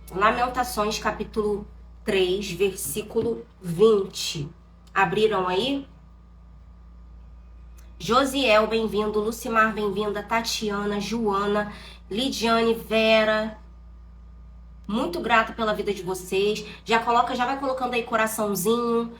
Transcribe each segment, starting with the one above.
Lamentações, capítulo 3, versículo 20. Abriram aí? Josiel, bem-vindo. Lucimar, bem-vinda. Tatiana, Joana, Lidiane, Vera. Muito grata pela vida de vocês. Já vai colocando aí coraçãozinho,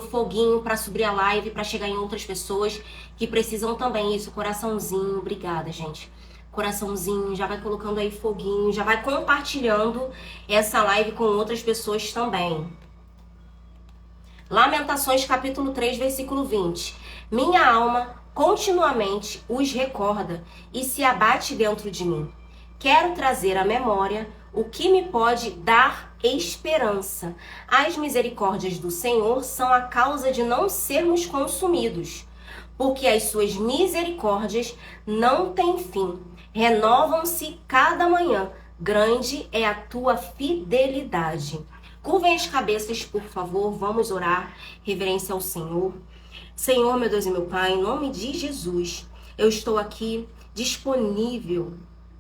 foguinho para subir a live, para chegar em outras pessoas que precisam também. Isso, coraçãozinho. Obrigada, gente. Coraçãozinho, já vai colocando aí foguinho, já vai compartilhando essa live com outras pessoas também. Lamentações, capítulo 3, versículo 20. Minha alma continuamente os recorda e se abate dentro de mim. Quero trazer à memória o que me pode dar esperança. As misericórdias do Senhor são a causa de não sermos consumidos, porque as suas misericórdias não têm fim. Renovam-se cada manhã. Grande é a tua fidelidade. Curvem as cabeças, por favor. Vamos orar. Reverência ao Senhor. Senhor, meu Deus e meu Pai, em nome de Jesus, eu estou aqui disponível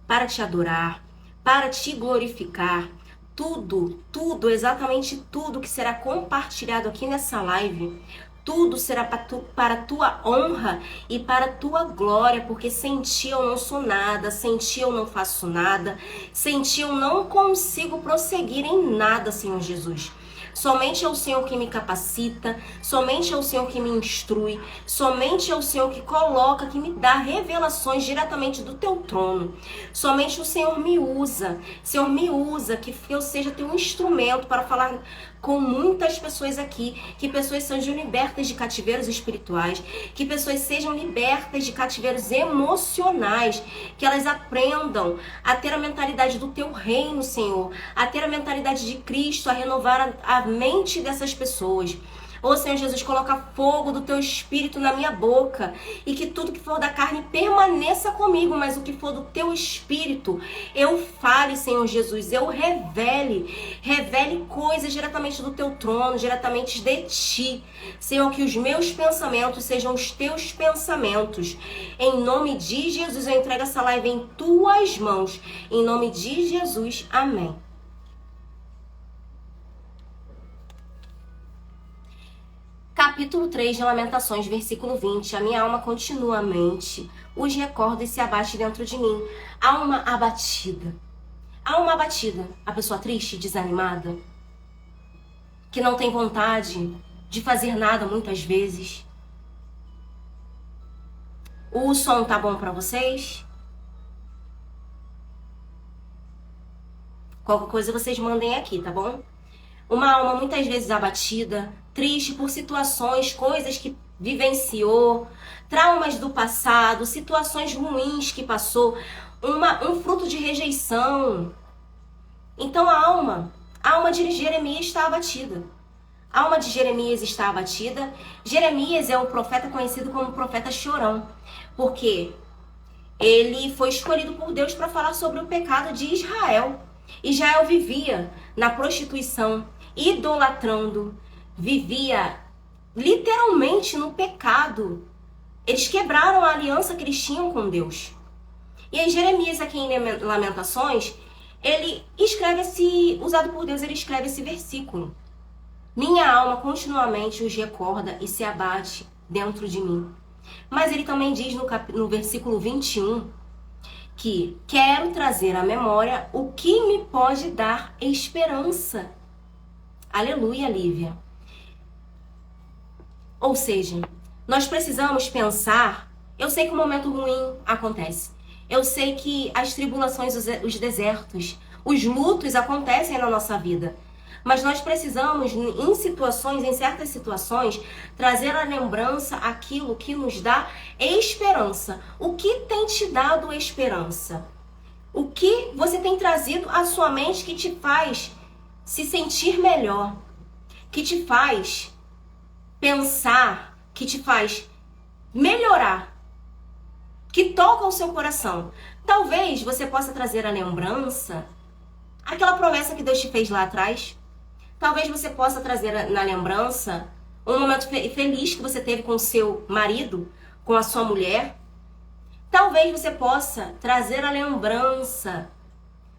para te adorar, para te glorificar. Tudo, exatamente tudo que será compartilhado aqui nessa live, tudo será para a tua honra e para a tua glória, porque sem ti eu não sou nada, sem ti eu não faço nada, sem ti eu não consigo prosseguir em nada, Senhor Jesus. Somente é o Senhor que me capacita, somente é o Senhor que me instrui, somente é o Senhor que coloca, que me dá revelações diretamente do teu trono. Somente o Senhor me usa, que eu seja teu instrumento para falar com muitas pessoas aqui, que pessoas sejam libertas de cativeiros espirituais, que pessoas sejam libertas de cativeiros emocionais, que elas aprendam a ter a mentalidade do teu reino, Senhor, a ter a mentalidade de Cristo, a renovar a mente dessas pessoas. Ô Senhor Jesus, coloca fogo do teu espírito na minha boca e que tudo que for da carne permaneça comigo, mas o que for do teu espírito, eu fale, Senhor Jesus, eu revele coisas diretamente do teu trono, diretamente de ti. Senhor, que os meus pensamentos sejam os teus pensamentos. Em nome de Jesus, eu entrego essa live em tuas mãos. Em nome de Jesus, amém. Capítulo 3 de Lamentações, versículo 20. A minha alma continuamente os recorda e se abate dentro de mim. Alma abatida. Alma abatida. A pessoa triste, desanimada, que não tem vontade de fazer nada muitas vezes. O som tá bom pra vocês? Qualquer coisa vocês mandem aqui, tá bom? Uma alma muitas vezes abatida, triste por situações, coisas que vivenciou, traumas do passado, situações ruins que passou, um fruto de rejeição. Então a alma de Jeremias está abatida. A alma de Jeremias está abatida. Jeremias é um profeta conhecido como profeta chorão, porque ele foi escolhido por Deus para falar sobre o pecado de Israel. Israel vivia na prostituição, idolatrando, vivia literalmente no pecado. Eles quebraram a aliança que eles tinham com Deus. E aí Jeremias, aqui em Lamentações, ele escreve usado por Deus, ele escreve esse versículo. Minha alma continuamente os recorda e se abate dentro de mim. Mas ele também diz no versículo 21 que quero trazer à memória o que me pode dar esperança. Aleluia, Lívia. Ou seja, nós precisamos pensar, eu sei que um momento ruim acontece, eu sei que as tribulações, os desertos, os lutos acontecem na nossa vida, mas nós precisamos, em certas situações, trazer à lembrança aquilo que nos dá esperança. O que tem te dado esperança? O que você tem trazido à sua mente que te faz se sentir melhor, que te faz pensar, que te faz melhorar, que toca o seu coração? Talvez você possa trazer à lembrança aquela promessa que Deus te fez lá atrás. Talvez você possa trazer na lembrança um momento feliz que você teve com o seu marido, com a sua mulher. Talvez você possa trazer à lembrança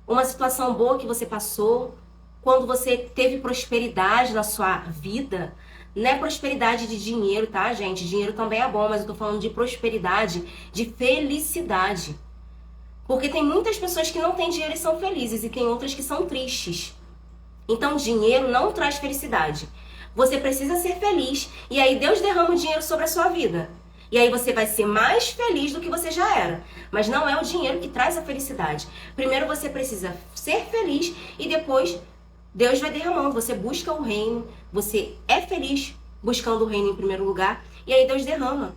uma situação boa que você passou, quando você teve prosperidade na sua vida. Não é prosperidade de dinheiro, tá, gente? Dinheiro também é bom, mas eu tô falando de prosperidade, de felicidade. Porque tem muitas pessoas que não têm dinheiro e são felizes, e tem outras que são tristes. Então, dinheiro não traz felicidade. Você precisa ser feliz, e aí Deus derrama o dinheiro sobre a sua vida. E aí você vai ser mais feliz do que você já era. Mas não é o dinheiro que traz a felicidade. Primeiro você precisa ser feliz e depois Deus vai derramando. Você busca o reino, você é feliz buscando o reino em primeiro lugar, e aí Deus derrama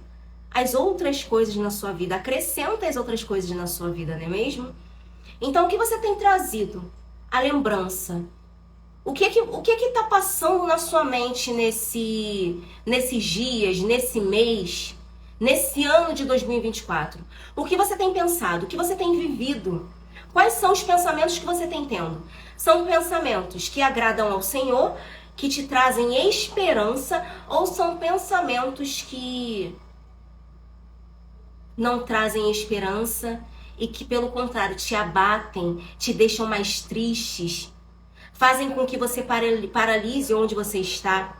as outras coisas na sua vida, acrescenta as outras coisas na sua vida, não é mesmo? Então, o que você tem trazido? A lembrança. O que tá passando na sua mente nesses dias, nesse mês, nesse ano de 2024? O que você tem pensado? O que você tem vivido? Quais são os pensamentos que você tem tendo? São pensamentos que agradam ao Senhor, que te trazem esperança, ou são pensamentos que não trazem esperança e que, pelo contrário, te abatem, te deixam mais tristes, fazem com que você paralise onde você está?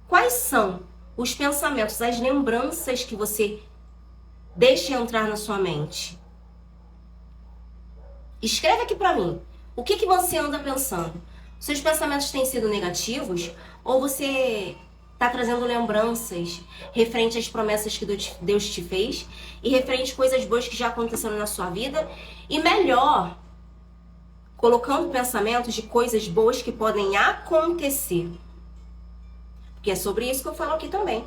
Quais são os pensamentos, as lembranças que você deixa entrar na sua mente? Escreve aqui pra mim. O que você anda pensando? Seus pensamentos têm sido negativos? Ou você está trazendo lembranças referente às promessas que Deus te fez e referente a coisas boas que já aconteceram na sua vida? E melhor, colocando pensamentos de coisas boas que podem acontecer. Porque é sobre isso que eu falo aqui também.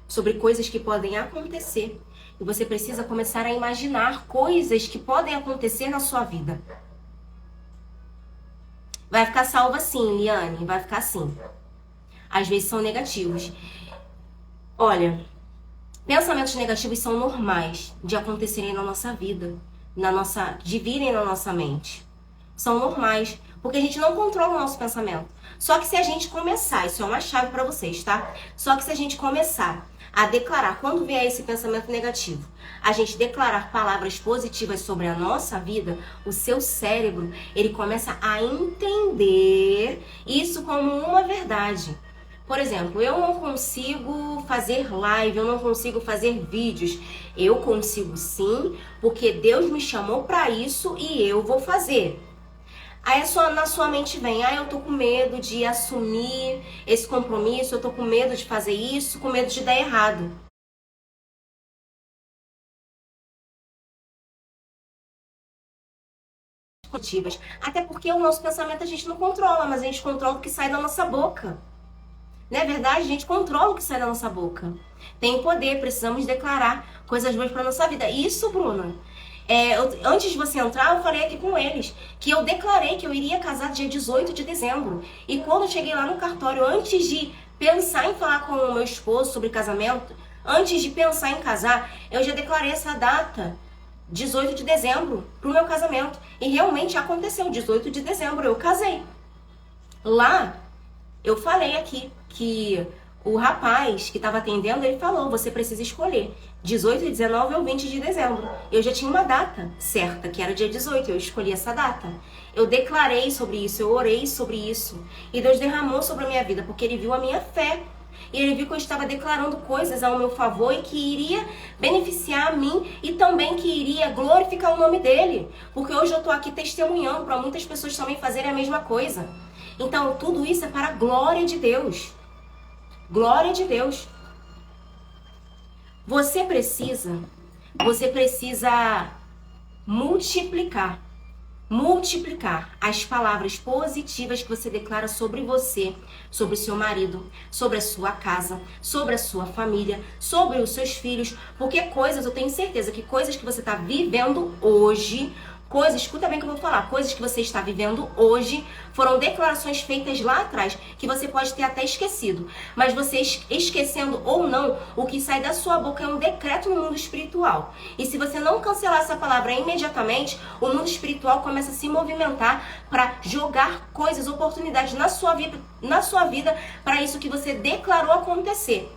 Sobre coisas que podem acontecer. E você precisa começar a imaginar coisas que podem acontecer na sua vida. Vai ficar salvo assim, Liane, vai ficar assim. Às vezes são negativos. Olha, pensamentos negativos são normais de acontecerem na nossa vida, de virem na nossa mente. São normais, porque a gente não controla o nosso pensamento. Só que se a gente começar, isso é uma chave para vocês, tá? Só que se a gente começar a declarar, quando vier esse pensamento negativo, a gente declarar palavras positivas sobre a nossa vida, o seu cérebro, ele começa a entender isso como uma verdade. Por exemplo, eu não consigo fazer live, eu não consigo fazer vídeos. Eu consigo sim, porque Deus me chamou para isso e eu vou fazer. Aí na sua mente vem, eu tô com medo de assumir esse compromisso, eu tô com medo de fazer isso, com medo de dar errado. Até porque o nosso pensamento a gente não controla, mas a gente controla o que sai da nossa boca. Não é verdade? A gente controla o que sai da nossa boca. Tem poder, precisamos declarar coisas boas pra nossa vida. Isso, Bruna, antes de você entrar, eu falei aqui com eles que eu declarei que eu iria casar dia 18 de dezembro. E quando eu cheguei lá no cartório, antes de pensar em falar com o meu esposo sobre casamento, antes de pensar em casar, eu já declarei essa data, 18 de dezembro, pro meu casamento. E realmente aconteceu, 18 de dezembro eu casei. Lá, eu falei aqui que o rapaz que estava atendendo, ele falou, você precisa escolher 18, 19 ou 20 de dezembro. Eu já tinha uma data certa, que era dia 18, eu escolhi essa data. Eu declarei sobre isso, eu orei sobre isso. E Deus derramou sobre a minha vida, porque Ele viu a minha fé. E Ele viu que eu estava declarando coisas ao meu favor e que iria beneficiar a mim e também que iria glorificar o nome dEle. Porque hoje eu estou aqui testemunhando para muitas pessoas também fazerem a mesma coisa. Então, tudo isso é para a glória de Deus. Glória de Deus. Você precisa multiplicar as palavras positivas que você declara sobre você, sobre o seu marido, sobre a sua casa, sobre a sua família, sobre os seus filhos, porque eu tenho certeza que coisas que você está vivendo hoje, escuta bem o que eu vou falar, coisas que você está vivendo hoje foram declarações feitas lá atrás, que você pode ter até esquecido. Mas você esquecendo ou não, o que sai da sua boca é um decreto no mundo espiritual. E se você não cancelar essa palavra imediatamente, o mundo espiritual começa a se movimentar para jogar coisas, oportunidades na sua vida para isso que você declarou acontecer.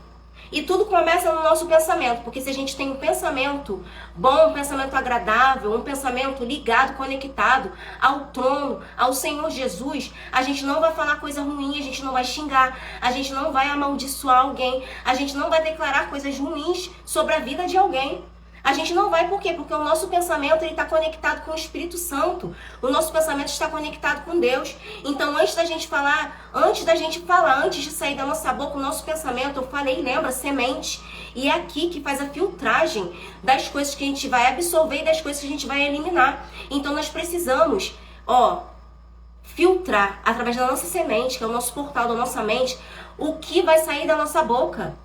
E tudo começa no nosso pensamento, porque se a gente tem um pensamento bom, um pensamento agradável, um pensamento ligado, conectado ao trono, ao Senhor Jesus, a gente não vai falar coisa ruim, a gente não vai xingar, a gente não vai amaldiçoar alguém, a gente não vai declarar coisas ruins sobre a vida de alguém. A gente não vai, por quê? Porque o nosso pensamento está conectado com o Espírito Santo. O nosso pensamento está conectado com Deus. Então, antes da gente falar, antes de sair da nossa boca, o nosso pensamento, eu falei, lembra, semente. E é aqui que faz a filtragem das coisas que a gente vai absorver e das coisas que a gente vai eliminar. Então, nós precisamos, filtrar através da nossa semente, que é o nosso portal da nossa mente, o que vai sair da nossa boca.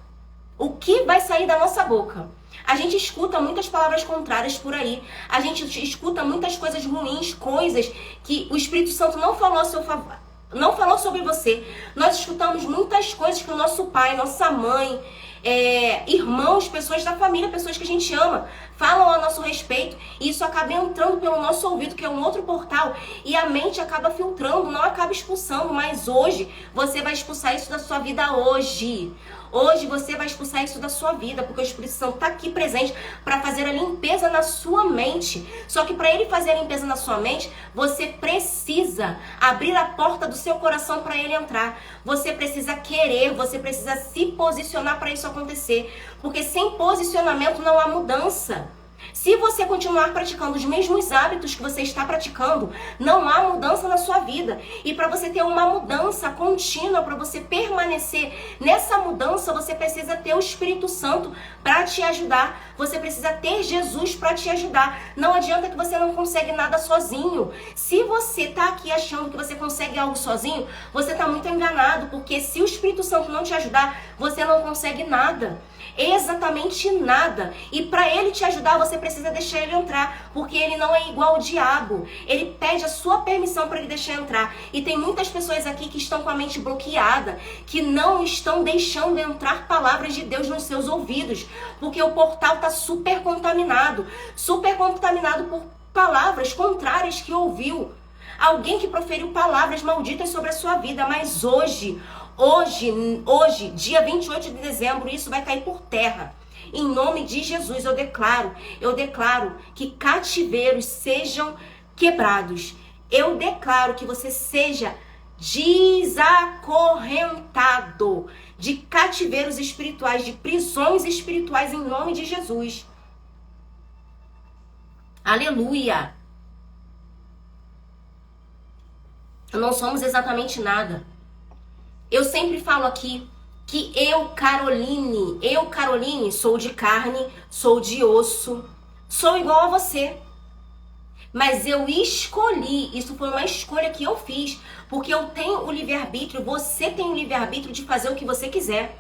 O que vai sair da nossa boca? A gente escuta muitas palavras contrárias por aí. A gente escuta muitas coisas ruins, coisas que o Espírito Santo não falou a seu favor, não falou sobre você. Nós escutamos muitas coisas que o nosso pai, nossa mãe, irmãos, pessoas da família, pessoas que a gente ama, falam a nosso respeito, e isso acaba entrando pelo nosso ouvido, que é um outro portal, e a mente acaba filtrando, não acaba expulsando. Mas hoje você vai expulsar isso da sua vida hoje. Hoje você vai expulsar isso da sua vida, porque o Espírito Santo está aqui presente para fazer a limpeza na sua mente. Só que para ele fazer a limpeza na sua mente, você precisa abrir a porta do seu coração para ele entrar. Você precisa querer, você precisa se posicionar para isso acontecer. Porque sem posicionamento não há mudança. Se você continuar praticando os mesmos hábitos que você está praticando, não há mudança na sua vida. E para você ter uma mudança contínua, para você permanecer nessa mudança, você precisa ter o Espírito Santo para te ajudar. Você precisa ter Jesus para te ajudar. Não adianta que você não consegue nada sozinho. Se você está aqui achando que você consegue algo sozinho, você está muito enganado, porque se o Espírito Santo não te ajudar, você não consegue nada. Exatamente nada. E para ele te ajudar, você precisa deixar ele entrar, porque ele não é igual ao diabo. Ele pede a sua permissão para ele deixar entrar. E tem muitas pessoas aqui que estão com a mente bloqueada, que não estão deixando entrar palavras de Deus nos seus ouvidos, porque o portal está super contaminado por palavras contrárias que ouviu. Alguém que proferiu palavras malditas sobre a sua vida. Mas hoje, dia 28 de dezembro, isso vai cair por terra. Em nome de Jesus, eu declaro que cativeiros sejam quebrados. Eu declaro que você seja desacorrentado de cativeiros espirituais, de prisões espirituais, em nome de Jesus. Aleluia! Não somos exatamente nada. Eu sempre falo aqui que eu, Caroline, sou de carne, sou de osso, sou igual a você. Mas eu escolhi, isso foi uma escolha que eu fiz, porque eu tenho o livre-arbítrio, você tem o livre-arbítrio de fazer o que você quiser.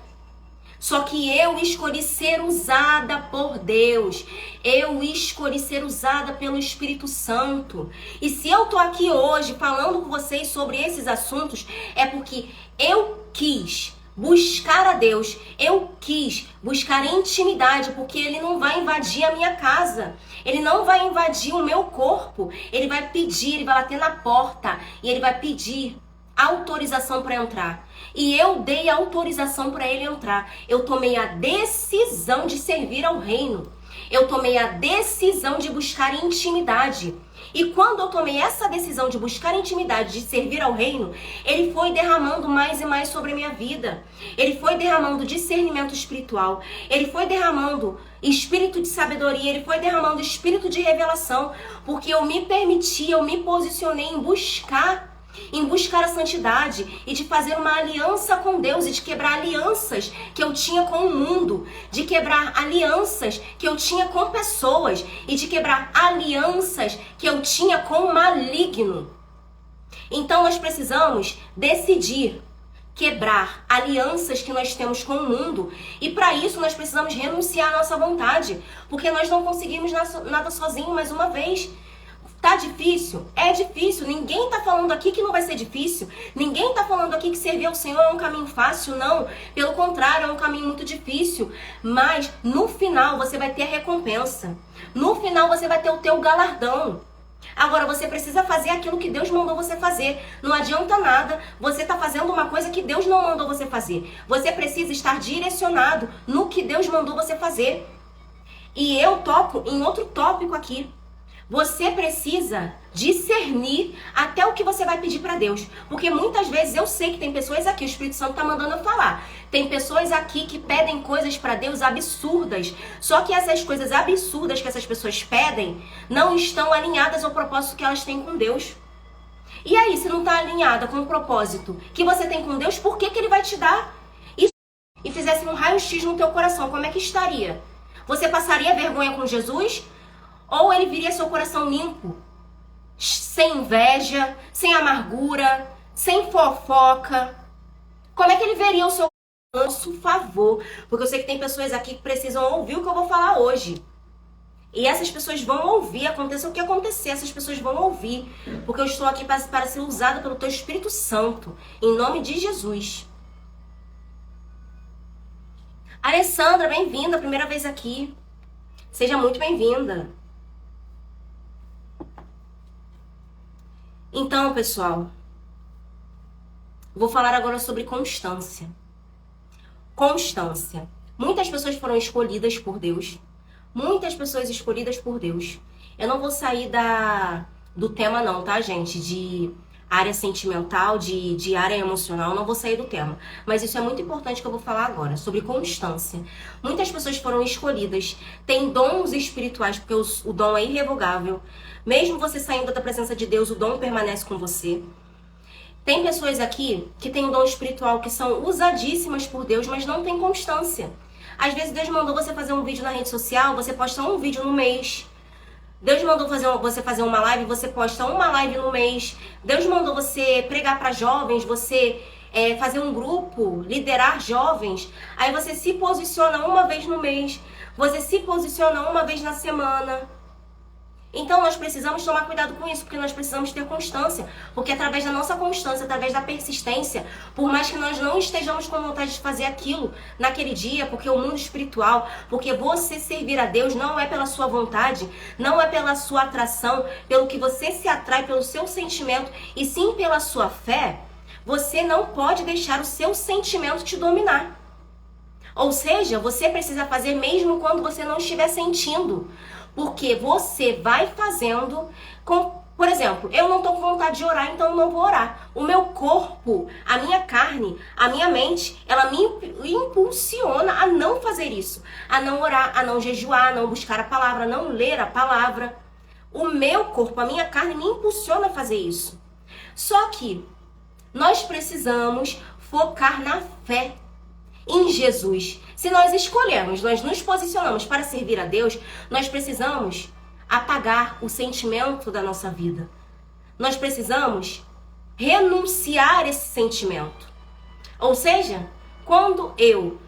Só que eu escolhi ser usada por Deus. Eu escolhi ser usada pelo Espírito Santo. E se eu tô aqui hoje falando com vocês sobre esses assuntos, é porque eu quis buscar a Deus. Eu quis buscar intimidade, porque Ele não vai invadir a minha casa. Ele não vai invadir o meu corpo. Ele vai pedir, ele vai bater na porta e ele vai pedir autorização para entrar. E eu dei autorização para ele entrar. Eu tomei a decisão de servir ao reino. Eu tomei a decisão de buscar intimidade. E quando eu tomei essa decisão de buscar intimidade, de servir ao reino, ele foi derramando mais e mais sobre a minha vida. Ele foi derramando discernimento espiritual. Ele foi derramando espírito de sabedoria. Ele foi derramando espírito de revelação. Porque eu me permiti, eu me posicionei em buscar a santidade e de fazer uma aliança com Deus e de quebrar alianças que eu tinha com o mundo, de quebrar alianças que eu tinha com pessoas e de quebrar alianças que eu tinha com o maligno. Então nós precisamos decidir quebrar alianças que nós temos com o mundo, e para isso nós precisamos renunciar à nossa vontade, porque nós não conseguimos nada sozinho. Mais uma vez, tá difícil? É difícil. Ninguém tá falando aqui que não vai ser difícil. Ninguém tá falando aqui que servir ao Senhor é um caminho fácil, não. Pelo contrário, é um caminho muito difícil. Mas no final você vai ter a recompensa. No final você vai ter o teu galardão. Agora, você precisa fazer aquilo que Deus mandou você fazer. Não adianta nada você tá fazendo uma coisa que Deus não mandou você fazer. Você precisa estar direcionado no que Deus mandou você fazer. E eu toco em outro tópico aqui. Você precisa discernir até o que você vai pedir para Deus. Porque muitas vezes eu sei que tem pessoas aqui, o Espírito Santo tá mandando eu falar. Tem pessoas aqui que pedem coisas para Deus absurdas. Só que essas coisas absurdas que essas pessoas pedem não estão alinhadas ao propósito que elas têm com Deus. E aí, se não está alinhada com o propósito que você tem com Deus, por que Ele vai te dar? E fizesse um raio-x no teu coração, como é que estaria? Você passaria vergonha com Jesus? Ou ele viria seu coração limpo? Sem inveja, sem amargura, sem fofoca? Como é que ele veria o seu nosso favor? Porque eu sei que tem pessoas aqui que precisam ouvir o que eu vou falar hoje. E essas pessoas vão ouvir, aconteça o que acontecer, essas pessoas vão ouvir. Porque eu estou aqui para ser usada pelo teu Espírito Santo. Em nome de Jesus. Alessandra, bem-vinda, primeira vez aqui. Seja muito bem-vinda. Então, pessoal, vou falar agora sobre constância. Constância. Muitas pessoas foram escolhidas por Deus. Muitas pessoas escolhidas por Deus. Eu não vou sair do tema não, tá, gente? De área sentimental, de área emocional, não vou sair do tema. Mas isso é muito importante que eu vou falar agora, sobre constância. Muitas pessoas foram escolhidas, têm dons espirituais, porque o dom é irrevogável. Mesmo você saindo da presença de Deus, o dom permanece com você. Tem pessoas aqui que têm um dom espiritual, que são usadíssimas por Deus, mas não têm constância. Às vezes Deus mandou você fazer um vídeo na rede social, você posta um vídeo no mês. Deus mandou você fazer uma live, você posta uma live no mês. Deus mandou você pregar para jovens, você fazer um grupo, liderar jovens. Aí você se posiciona uma vez no mês, você se posiciona uma vez na semana. Então nós precisamos tomar cuidado com isso, porque nós precisamos ter constância. Porque através da nossa constância, através da persistência, por mais que nós não estejamos com vontade de fazer aquilo naquele dia, porque o mundo espiritual, porque você servir a Deus não é pela sua vontade, não é pela sua atração, pelo que você se atrai, pelo seu sentimento, e sim pela sua fé, você não pode deixar o seu sentimento te dominar. Ou seja, você precisa fazer mesmo quando você não estiver sentindo. Porque você vai fazendo com... Por exemplo, eu não tô com vontade de orar, então eu não vou orar. O meu corpo, a minha carne, a minha mente, ela me impulsiona a não fazer isso. A não orar, a não jejuar, a não buscar a palavra, a não ler a palavra. O meu corpo, a minha carne me impulsiona a fazer isso. Só que nós precisamos focar na fé em Jesus. Se nós escolhemos, nós nos posicionamos para servir a Deus, nós precisamos apagar o sentimento da nossa vida. Nós precisamos renunciar esse sentimento. Ou seja, quando eu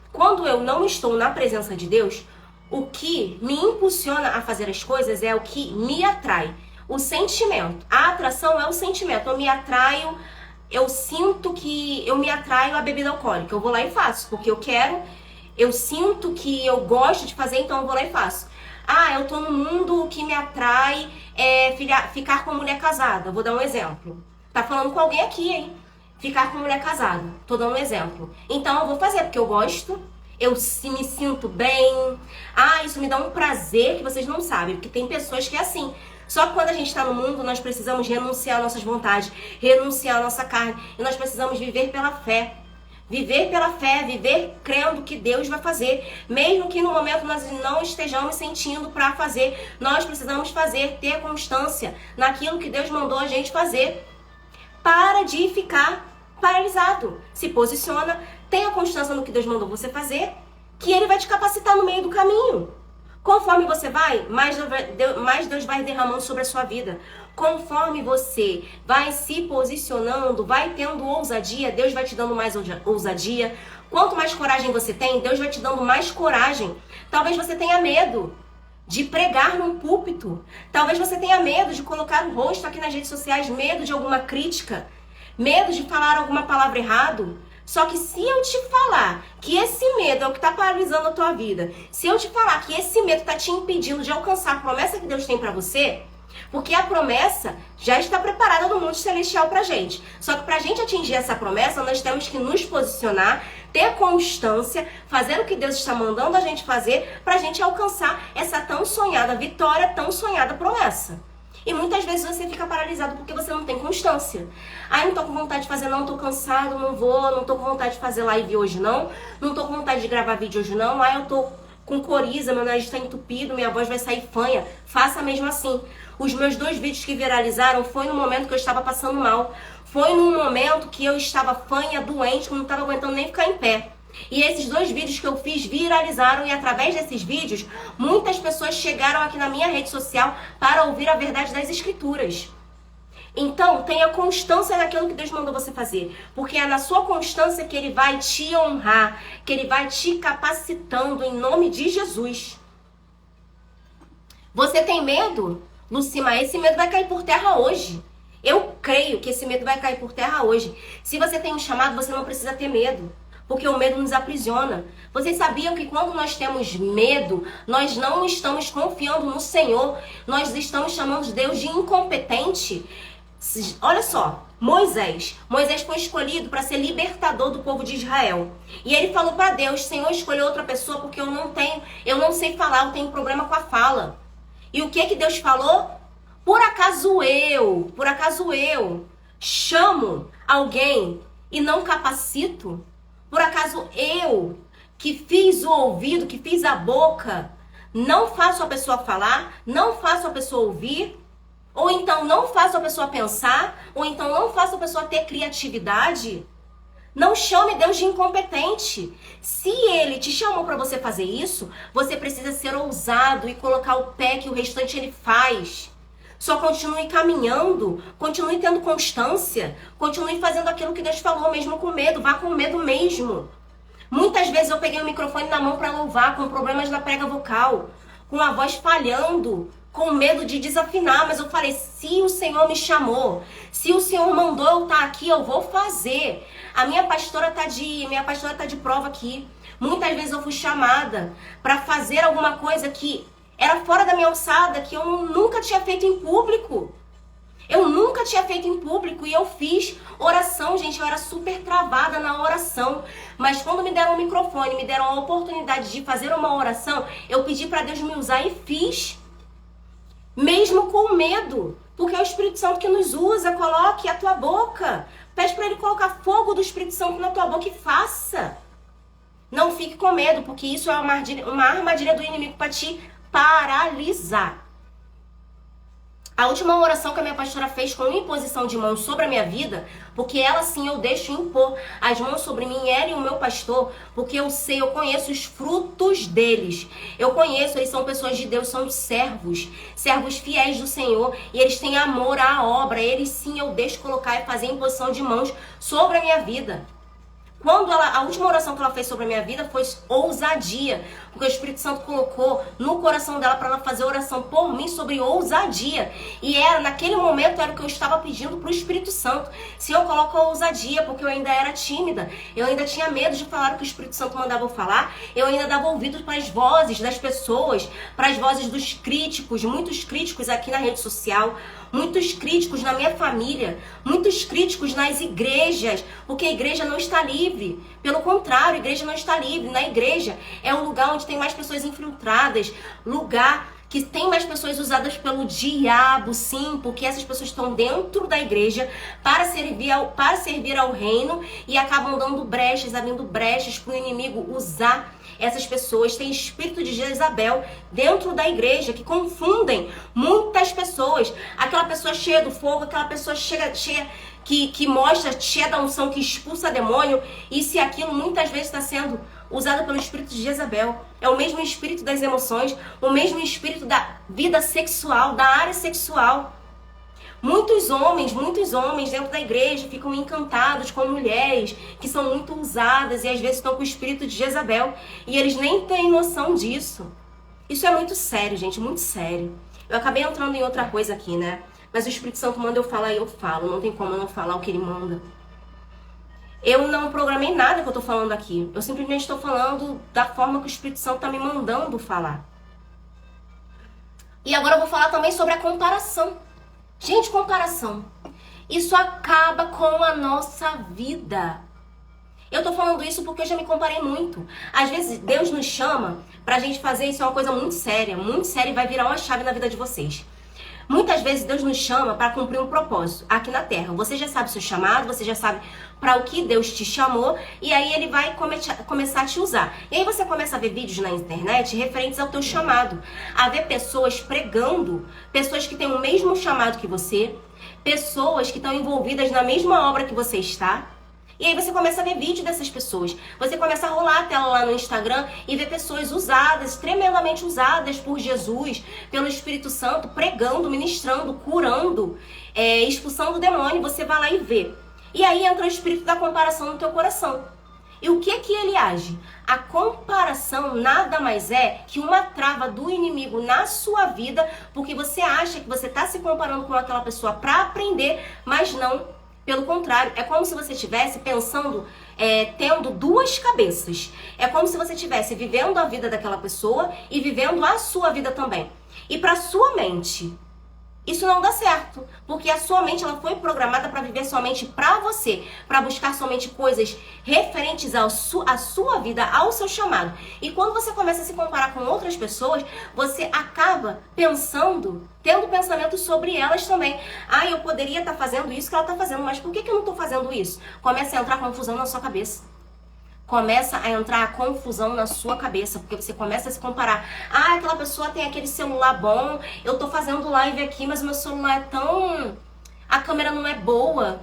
não estou na presença de Deus, o que me impulsiona a fazer as coisas é o que me atrai. O sentimento. A atração é o sentimento. Eu sinto que eu me atraio à bebida alcoólica. Eu vou lá e faço, porque eu sinto que eu gosto de fazer, então eu vou lá e faço. Ah, eu tô no mundo, o que me atrai ficar com mulher casada. Vou dar um exemplo. Tá falando com alguém aqui, hein? Ficar com mulher casada. Tô dando um exemplo. Então eu vou fazer, porque eu gosto, eu me sinto bem. Ah, isso me dá um prazer que vocês não sabem, porque tem pessoas que é assim. Só que quando a gente está no mundo, nós precisamos renunciar às nossas vontades, renunciar à nossa carne. E nós precisamos viver pela fé. Viver pela fé, viver crendo que Deus vai fazer. Mesmo que no momento nós não estejamos sentindo para fazer, nós precisamos fazer, ter constância naquilo que Deus mandou a gente fazer. Para de ficar paralisado. Se posiciona, tenha constância no que Deus mandou você fazer, que Ele vai te capacitar no meio do caminho. Conforme você vai, mais Deus vai derramando sobre a sua vida. Conforme você vai se posicionando, vai tendo ousadia, Deus vai te dando mais ousadia. Quanto mais coragem você tem, Deus vai te dando mais coragem. Talvez você tenha medo de pregar num púlpito. Talvez você tenha medo de colocar o rosto aqui nas redes sociais, medo de alguma crítica, medo de falar alguma palavra errado. Só que se eu te falar que esse medo é o que está paralisando a tua vida, se eu te falar que esse medo está te impedindo de alcançar a promessa que Deus tem para você, Porque a promessa já está preparada no mundo celestial pra gente. Só que pra gente atingir essa promessa, nós temos que nos posicionar, ter constância, fazer o que Deus está mandando a gente fazer pra gente alcançar essa tão sonhada vitória, tão sonhada promessa. E muitas vezes você fica paralisado porque você não tem constância. Ah, não tô com vontade de fazer não, tô cansado, não vou, não tô com vontade de fazer live hoje não tô com vontade de gravar vídeo hoje não, ah, eu tô com coriza, meu nariz está entupido, minha voz vai sair fanha. Faça mesmo assim. Os meus 2 vídeos que viralizaram foi no momento que eu estava passando mal. Foi num momento que eu estava fanha, doente, que não estava aguentando nem ficar em pé. E esses 2 vídeos que eu fiz viralizaram e através desses vídeos, muitas pessoas chegaram aqui na minha rede social para ouvir a verdade das escrituras. Então, tenha constância naquilo que Deus mandou você fazer. Porque é na sua constância que Ele vai te honrar, que Ele vai te capacitando em nome de Jesus. Você tem medo? Lucima, esse medo vai cair por terra hoje. Eu creio que esse medo vai cair por terra hoje. Se você tem um chamado, você não precisa ter medo. Porque o medo nos aprisiona. Vocês sabiam que quando nós temos medo, nós não estamos confiando no Senhor. Nós estamos chamando Deus de incompetente. Olha só, Moisés foi escolhido para ser libertador do povo de Israel. E ele falou para Deus: Senhor, escolhe outra pessoa porque eu não sei falar, eu tenho problema com a fala. E o que Deus falou? Por acaso eu chamo alguém e não capacito? Por acaso eu, que fiz o ouvido, que fiz a boca, não faço a pessoa falar, não faço a pessoa ouvir? Ou então não faço a pessoa pensar, ou então não faço a pessoa ter criatividade? Não chame Deus de incompetente. Se Ele te chamou para você fazer isso, você precisa ser ousado e colocar o pé que o restante Ele faz. Só continue caminhando, continue tendo constância, continue fazendo aquilo que Deus falou, mesmo com medo, vá com medo mesmo. Muitas vezes eu peguei o microfone na mão para louvar, com problemas na prega vocal, com a voz falhando, com medo de desafinar, mas eu falei, se o Senhor me chamou, se o Senhor mandou eu estar aqui, eu vou fazer. A minha pastora tá de prova aqui. Muitas vezes eu fui chamada para fazer alguma coisa que era fora da minha alçada, que eu nunca tinha feito em público. Eu nunca tinha feito em público e eu fiz oração, gente, eu era super travada na oração. Mas quando me deram um microfone, me deram a oportunidade de fazer uma oração, eu pedi para Deus me usar e fiz. Mesmo com medo, porque é o Espírito Santo que nos usa. Coloque a tua boca. Pede para Ele colocar fogo do Espírito Santo na tua boca e faça. Não fique com medo, porque isso é uma armadilha do inimigo para te paralisar. A última oração que a minha pastora fez com imposição de mãos sobre a minha vida, porque ela sim eu deixo impor as mãos sobre mim, ela e o meu pastor, porque eu conheço os frutos deles. Eu conheço, eles são pessoas de Deus, são servos fiéis do Senhor, e eles têm amor à obra. Eles sim eu deixo colocar e fazer imposição de mãos sobre a minha vida. A última oração que ela fez sobre a minha vida foi ousadia, porque o Espírito Santo colocou no coração dela para ela fazer oração por mim sobre ousadia. E naquele momento era o que eu estava pedindo para o Espírito Santo. Se eu coloco a ousadia, porque eu ainda era tímida, eu ainda tinha medo de falar o que o Espírito Santo mandava eu falar, eu ainda dava ouvidos para as vozes das pessoas, para as vozes dos críticos, muitos críticos aqui na rede social, muitos críticos na minha família, muitos críticos nas igrejas, porque a igreja não está livre. Pelo contrário, a igreja não está livre. Na igreja é um lugar onde tem mais pessoas infiltradas, lugar que tem mais pessoas usadas pelo diabo, sim, porque essas pessoas estão dentro da igreja para servir ao reino e acabam dando brechas, abrindo brechas para o inimigo usar essas pessoas. Tem espírito de Jezabel dentro da igreja que confundem muitas pessoas. Aquela pessoa cheia do fogo, aquela pessoa cheia que mostra, cheia da unção, que expulsa demônio. E se aquilo muitas vezes está sendo usado pelo espírito de Jezabel. É o mesmo espírito das emoções, o mesmo espírito da vida sexual, da área sexual. Muitos homens dentro da igreja ficam encantados com mulheres que são muito usadas e às vezes estão com o espírito de Jezabel. E eles nem têm noção disso. Isso é muito sério, gente, muito sério. Eu acabei entrando em outra coisa aqui, né? Mas o Espírito Santo manda eu falar e eu falo. Não tem como eu não falar o que ele manda. Eu não programei nada que eu tô falando aqui. Eu simplesmente estou falando da forma que o Espírito Santo tá me mandando falar. E agora eu vou falar também sobre a comparação. Gente, comparação. Isso acaba com a nossa vida. Eu tô falando isso porque eu já me comparei muito. Às vezes Deus nos chama pra gente fazer isso, é uma coisa muito séria e vai virar uma chave na vida de vocês. Muitas vezes Deus nos chama para cumprir um propósito aqui na Terra. Você já sabe o seu chamado, você já sabe para o que Deus te chamou e aí Ele vai começar a te usar. E aí você começa a ver vídeos na internet referentes ao teu chamado. A ver pessoas pregando, pessoas que têm o mesmo chamado que você, pessoas que estão envolvidas na mesma obra que você está. E aí você começa a ver vídeo dessas pessoas. Você começa a rolar a tela lá no Instagram e ver pessoas usadas, tremendamente usadas por Jesus, pelo Espírito Santo, pregando, ministrando, curando, expulsando o demônio. Você vai lá e vê. E aí entra o espírito da comparação no teu coração. E o que ele age? A comparação nada mais é que uma trava do inimigo na sua vida, porque você acha que você está se comparando com aquela pessoa para aprender, mas não. Pelo contrário, é como se você estivesse pensando, tendo duas cabeças. É como se você estivesse vivendo a vida daquela pessoa e vivendo a sua vida também. E para sua mente, isso não dá certo, porque a sua mente ela foi programada para viver somente para você, para buscar somente coisas referentes à sua vida, ao seu chamado. E quando você começa a se comparar com outras pessoas, você acaba pensando, tendo pensamentos sobre elas também. Ah, eu poderia estar fazendo isso que ela está fazendo, mas por que eu não estou fazendo isso? Começa a entrar confusão na sua cabeça. Começa a entrar a confusão na sua cabeça, porque você começa a se comparar. Ah, aquela pessoa tem aquele celular bom, eu tô fazendo live aqui, mas meu celular é tão... a câmera não é boa.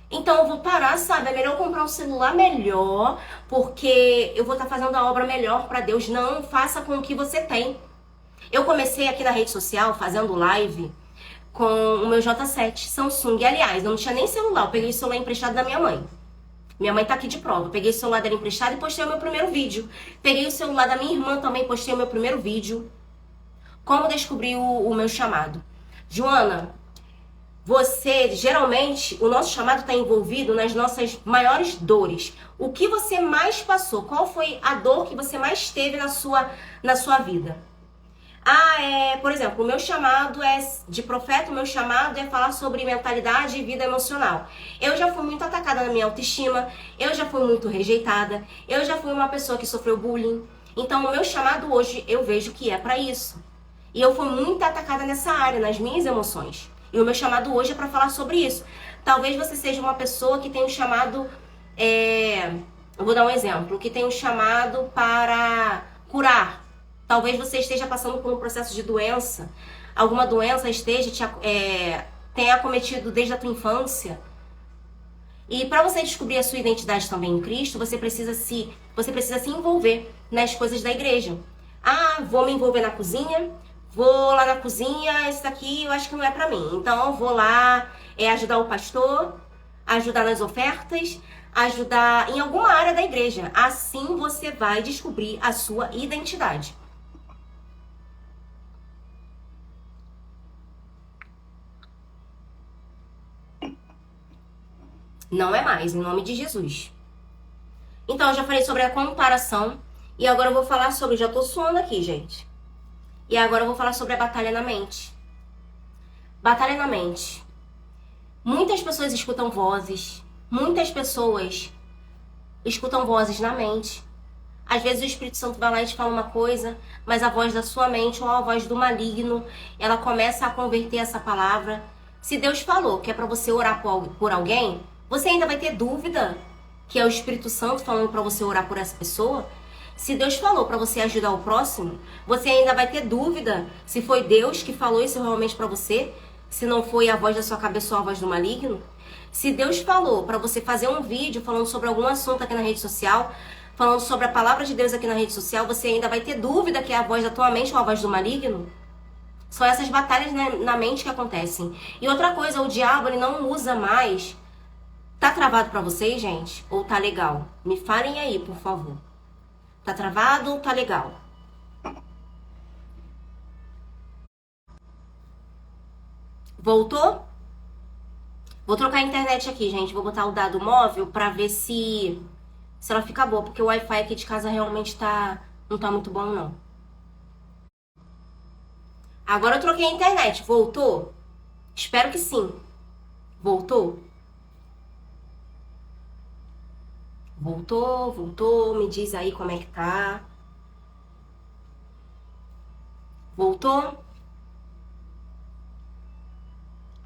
Então eu vou parar, sabe? É melhor eu comprar um celular melhor, porque eu vou estar fazendo a obra melhor pra Deus. Não, faça com o que você tem. Eu comecei aqui na rede social, fazendo live, com o meu J7 Samsung. Aliás, eu não tinha nem celular, eu peguei o celular emprestado da minha mãe. Minha mãe tá aqui de prova. Peguei o celular dela emprestado e postei o meu primeiro vídeo. Peguei o celular da minha irmã também, postei o meu primeiro vídeo. Como descobri o meu chamado? Joana, geralmente, o nosso chamado está envolvido nas nossas maiores dores. O que você mais passou? Qual foi a dor que você mais teve na sua vida? Por exemplo, o meu chamado é de profeta, o meu chamado é falar sobre mentalidade e vida emocional. Eu já fui muito atacada na minha autoestima, eu já fui muito rejeitada, eu já fui uma pessoa que sofreu bullying. Então, o meu chamado hoje, eu vejo que é para isso. E eu fui muito atacada nessa área, nas minhas emoções. E o meu chamado hoje é para falar sobre isso. Talvez você seja uma pessoa que tem um chamado, eu vou dar um exemplo, que tem um chamado para curar. Talvez você esteja passando por um processo de doença, alguma doença tenha acometido desde a tua infância. E para você descobrir a sua identidade também em Cristo, você precisa se envolver nas coisas da igreja. Ah, vou me envolver na cozinha, vou lá na cozinha, isso daqui eu acho que não é para mim. Então eu vou lá ajudar o pastor, ajudar nas ofertas, ajudar em alguma área da igreja. Assim você vai descobrir a sua identidade. Não é mais, em nome de Jesus. Então, eu já falei sobre a comparação. E agora eu vou falar sobre... Já tô suando aqui, gente. E agora eu vou falar sobre a batalha na mente. Batalha na mente. Muitas pessoas escutam vozes. Muitas pessoas escutam vozes na mente. Às vezes o Espírito Santo vai lá e te fala uma coisa, mas a voz da sua mente ou a voz do maligno, ela começa a converter essa palavra. Se Deus falou que é pra você orar por alguém... Você ainda vai ter dúvida que é o Espírito Santo falando para você orar por essa pessoa? Se Deus falou para você ajudar o próximo, você ainda vai ter dúvida se foi Deus que falou isso realmente para você? Se não foi a voz da sua cabeça ou a voz do maligno? Se Deus falou para você fazer um vídeo falando sobre algum assunto aqui na rede social, falando sobre a palavra de Deus aqui na rede social, você ainda vai ter dúvida que é a voz da tua mente ou a voz do maligno? São essas batalhas na mente que acontecem. E outra coisa, o diabo ele não usa mais... Tá travado pra vocês, gente? Ou tá legal? Me falem aí, por favor. Tá travado ou tá legal? Voltou? Vou trocar a internet aqui, gente. Vou botar o dado móvel pra ver se ela fica boa. Porque o Wi-Fi aqui de casa realmente não tá muito bom, não. Agora eu troquei a internet. Voltou? Espero que sim. Voltou? Voltou, voltou. Me diz aí como é que tá. Voltou?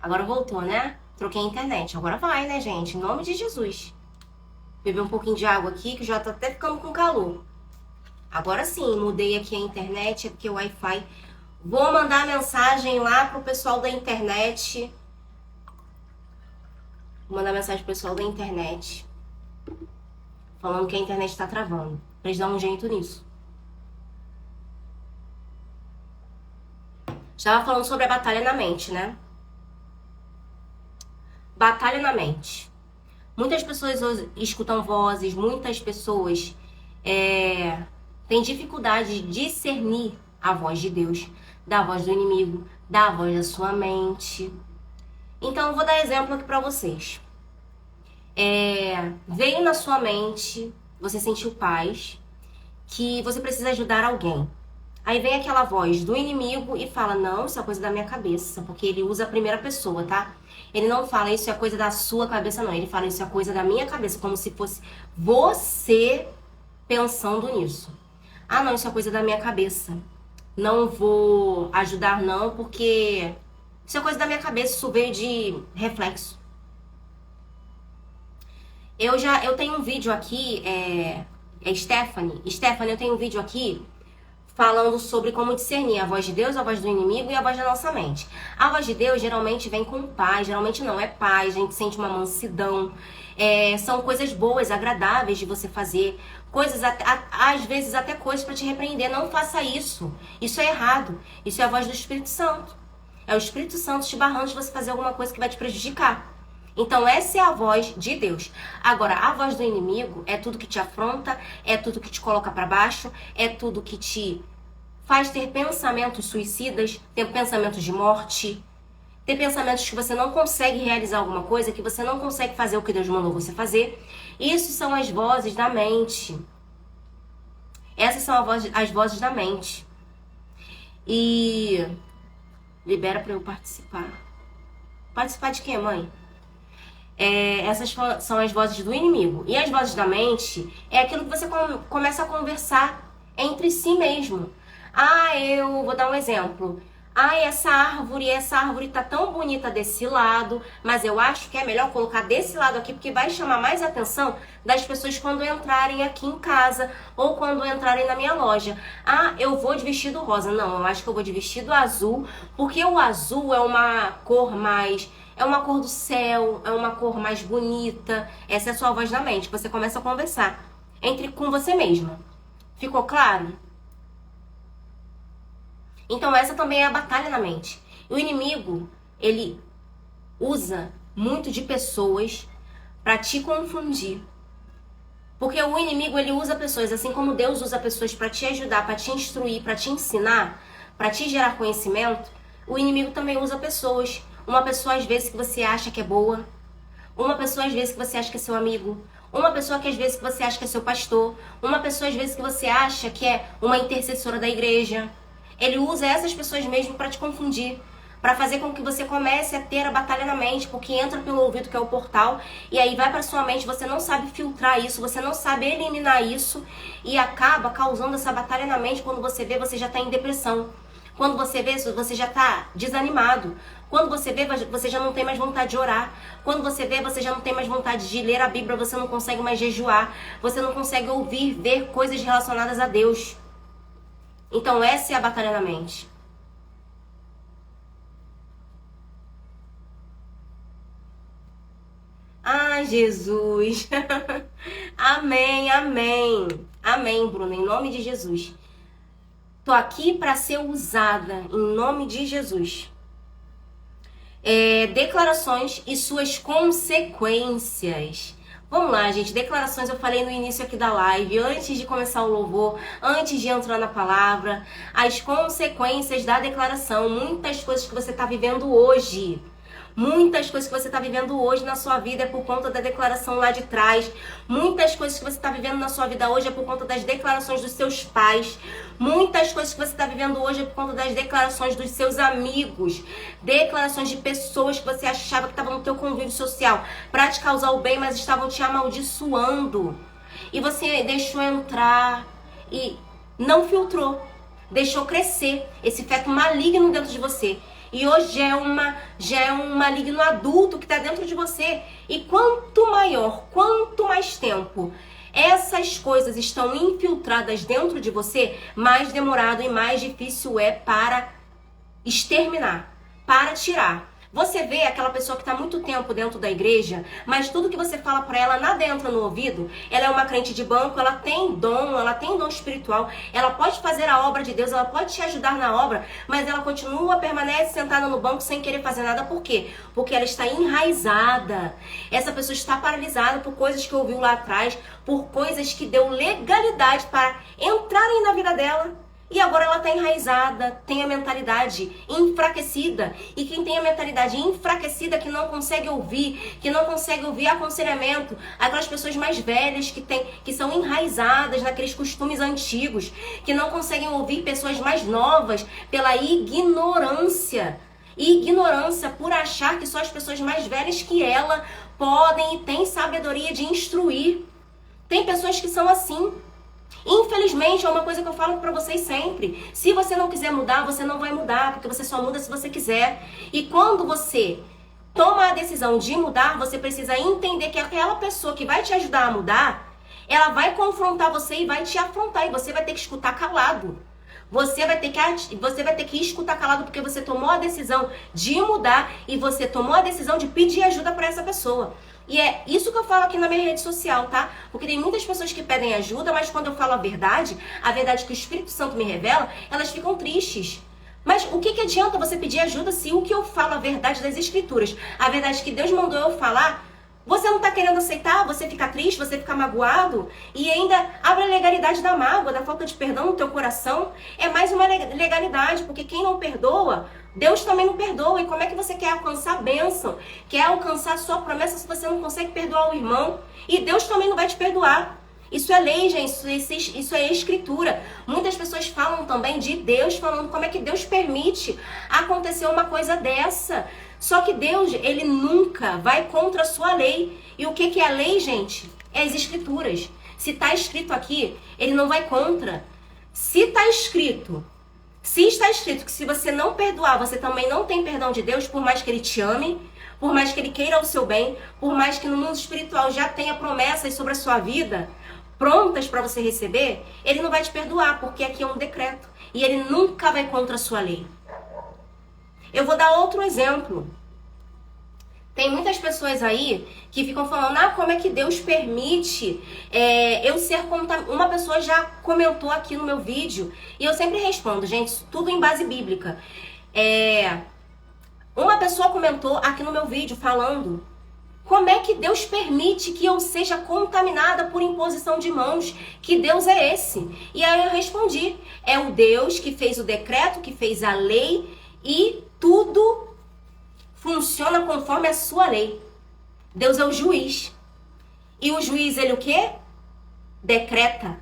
Agora voltou, né? Troquei a internet. Agora vai, né, gente? Em nome de Jesus. Beber um pouquinho de água aqui, que já tá até ficando com calor. Agora sim, mudei aqui a internet, é porque o Wi-Fi. Vou mandar mensagem lá pro pessoal da internet. Vou mandar mensagem pro pessoal da internet. Falando que a internet tá travando. Pra eles darem um jeito nisso. Estava falando sobre a batalha na mente, né? Batalha na mente. Muitas pessoas escutam vozes, muitas pessoas têm dificuldade de discernir a voz de Deus, da voz do inimigo, da voz da sua mente. Então, eu vou dar exemplo aqui pra vocês. Veio na sua mente, você sentiu paz, que você precisa ajudar alguém. Aí vem aquela voz do inimigo e fala, não, isso é coisa da minha cabeça, porque ele usa a primeira pessoa, tá? Ele não fala, isso é coisa da sua cabeça, não. Ele fala, isso é coisa da minha cabeça, como se fosse você pensando nisso. Ah, não, isso é coisa da minha cabeça. Não vou ajudar, não, porque isso é coisa da minha cabeça, isso veio de reflexo. Eu tenho um vídeo aqui, Stephanie, eu tenho um vídeo aqui falando sobre como discernir a voz de Deus, a voz do inimigo e a voz da nossa mente. A voz de Deus geralmente vem com paz, geralmente não, é paz, a gente sente uma mansidão, são coisas boas, agradáveis de você fazer, coisas, às vezes até coisas para te repreender, não faça isso, isso é errado, isso é a voz do Espírito Santo. É o Espírito Santo te barrando de você fazer alguma coisa que vai te prejudicar. Então essa é a voz de Deus. Agora, a voz do inimigo é tudo que te afronta, é tudo que te coloca para baixo, é tudo que te faz ter pensamentos suicidas, ter pensamentos de morte, ter pensamentos que você não consegue realizar alguma coisa, que você não consegue fazer o que Deus mandou você fazer. Isso são as vozes da mente. Essas são as vozes da mente. E libera para eu participar. Participar de quê, mãe? Essas são as vozes do inimigo. E as vozes da mente é aquilo que você começa a conversar entre si mesmo. Eu vou dar um exemplo. Essa árvore tá tão bonita desse lado, mas eu acho que é melhor colocar desse lado aqui, porque vai chamar mais atenção das pessoas quando entrarem aqui em casa ou quando entrarem na minha loja. Eu vou de vestido rosa. Não, eu acho que eu vou de vestido azul, porque o azul é uma cor mais... É uma cor do céu, é uma cor mais bonita. Essa é a sua voz da mente. Você começa a conversar com você mesma. Ficou claro? Então essa também é a batalha na mente. O inimigo, ele usa muito de pessoas para te confundir. Porque o inimigo, ele usa pessoas, assim como Deus usa pessoas para te ajudar, para te instruir, para te ensinar, para te gerar conhecimento, o inimigo também usa pessoas. Uma pessoa às vezes que você acha que é boa, uma pessoa às vezes que você acha que é seu amigo, uma pessoa que às vezes que você acha que é seu pastor, uma pessoa às vezes que você acha que é uma intercessora da igreja. Ele usa essas pessoas mesmo para te confundir, para fazer com que você comece a ter a batalha na mente, porque entra pelo ouvido, que é o portal, e aí vai para sua mente, você não sabe filtrar isso, você não sabe eliminar isso, e acaba causando essa batalha na mente. Quando você vê, você já está em depressão. Quando você vê, você já está desanimado. Quando você vê, você já não tem mais vontade de orar. Quando você vê, você já não tem mais vontade de ler a Bíblia, você não consegue mais jejuar, você não consegue ouvir, ver coisas relacionadas a Deus. Então essa é a batalha na mente. Jesus. Amém, amém. Amém, Bruna, em nome de Jesus. Tô aqui para ser usada em nome de Jesus. Declarações e suas consequências. Vamos lá, gente. Declarações eu falei no início aqui da live, antes de começar o louvor, antes de entrar na palavra. As consequências da declaração, muitas coisas que você está vivendo hoje. Muitas coisas que você está vivendo hoje na sua vida é por conta da declaração lá de trás. Muitas coisas que você está vivendo na sua vida hoje é por conta das declarações dos seus pais. Muitas coisas que você está vivendo hoje é por conta das declarações dos seus amigos. Declarações de pessoas que você achava que estavam no teu convívio social para te causar o bem, mas estavam te amaldiçoando. E você deixou entrar e não filtrou. Deixou crescer esse feto maligno dentro de você. E hoje já é um maligno adulto que está dentro de você. E quanto maior, quanto mais tempo essas coisas estão infiltradas dentro de você, mais demorado e mais difícil é para exterminar, para tirar. Você vê aquela pessoa que está muito tempo dentro da igreja, mas tudo que você fala para ela nada entra no ouvido. Ela é uma crente de banco, ela tem dom espiritual, ela pode fazer a obra de Deus, ela pode te ajudar na obra, mas ela permanece sentada no banco sem querer fazer nada. Por quê? Porque ela está enraizada. Essa pessoa está paralisada por coisas que ouviu lá atrás, por coisas que deu legalidade para entrarem na vida dela. E agora ela está enraizada, tem a mentalidade enfraquecida. E quem tem a mentalidade enfraquecida, que não consegue ouvir aconselhamento, aquelas pessoas mais velhas que são enraizadas naqueles costumes antigos, que não conseguem ouvir pessoas mais novas pela ignorância. Ignorância por achar que só as pessoas mais velhas que ela podem e têm sabedoria de instruir. Tem pessoas que são assim. Infelizmente, é uma coisa que eu falo pra vocês sempre. Se você não quiser mudar, você não vai mudar, porque você só muda se você quiser. E quando você toma a decisão de mudar, você precisa entender que aquela pessoa que vai te ajudar a mudar, ela vai confrontar você e vai te afrontar. E você vai ter que escutar calado. Você vai ter que escutar calado porque você tomou a decisão de mudar e você tomou a decisão de pedir ajuda para essa pessoa. E é isso que eu falo aqui na minha rede social, tá? Porque tem muitas pessoas que pedem ajuda, mas quando eu falo a verdade que o Espírito Santo me revela, elas ficam tristes. Mas o que adianta você pedir ajuda se o que eu falo, a verdade das Escrituras, a verdade que Deus mandou eu falar, você não tá querendo aceitar, você fica triste, você fica magoado e ainda abre a legalidade da mágoa, da falta de perdão no teu coração. É mais uma legalidade, porque quem não perdoa, Deus também não perdoa. E como é que você quer alcançar a bênção, quer alcançar a sua promessa se você não consegue perdoar o irmão? E Deus também não vai te perdoar. Isso é lei, gente, isso é escritura. Muitas pessoas falam também de Deus, falando como é que Deus permite acontecer uma coisa dessa. Só que Deus, ele nunca vai contra a sua lei. E o que é a lei, gente? É as escrituras. Se está escrito aqui, ele não vai contra. Se está escrito que se você não perdoar, você também não tem perdão de Deus, por mais que ele te ame, por mais que ele queira o seu bem, por mais que no mundo espiritual já tenha promessas sobre a sua vida, prontas para você receber, ele não vai te perdoar, porque aqui é um decreto. E ele nunca vai contra a sua lei. Eu vou dar outro exemplo. Tem muitas pessoas aí que ficam falando, como é que Deus permite eu ser contaminada? Uma pessoa já comentou aqui no meu vídeo, e eu sempre respondo, gente, tudo em base bíblica. Uma pessoa comentou aqui no meu vídeo falando, como é que Deus permite que eu seja contaminada por imposição de mãos? Que Deus é esse? E aí eu respondi, é o Deus que fez o decreto, que fez a lei, e tudo funciona conforme a sua lei. Deus é o juiz. E o juiz, ele o quê? Decreta.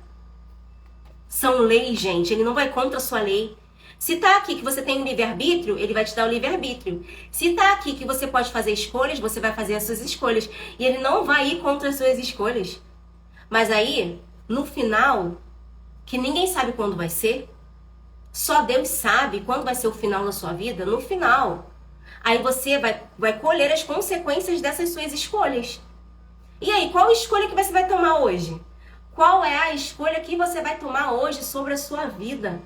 São leis, gente. Ele não vai contra a sua lei. Se tá aqui que você tem um livre-arbítrio, ele vai te dar o livre-arbítrio. Se tá aqui que você pode fazer escolhas, você vai fazer as suas escolhas. E ele não vai ir contra as suas escolhas. Mas aí, no final, que ninguém sabe quando vai ser, só Deus sabe quando vai ser o final da sua vida, no final. Aí você vai colher as consequências dessas suas escolhas. E aí, qual escolha que você vai tomar hoje? Qual é a escolha que você vai tomar hoje sobre a sua vida?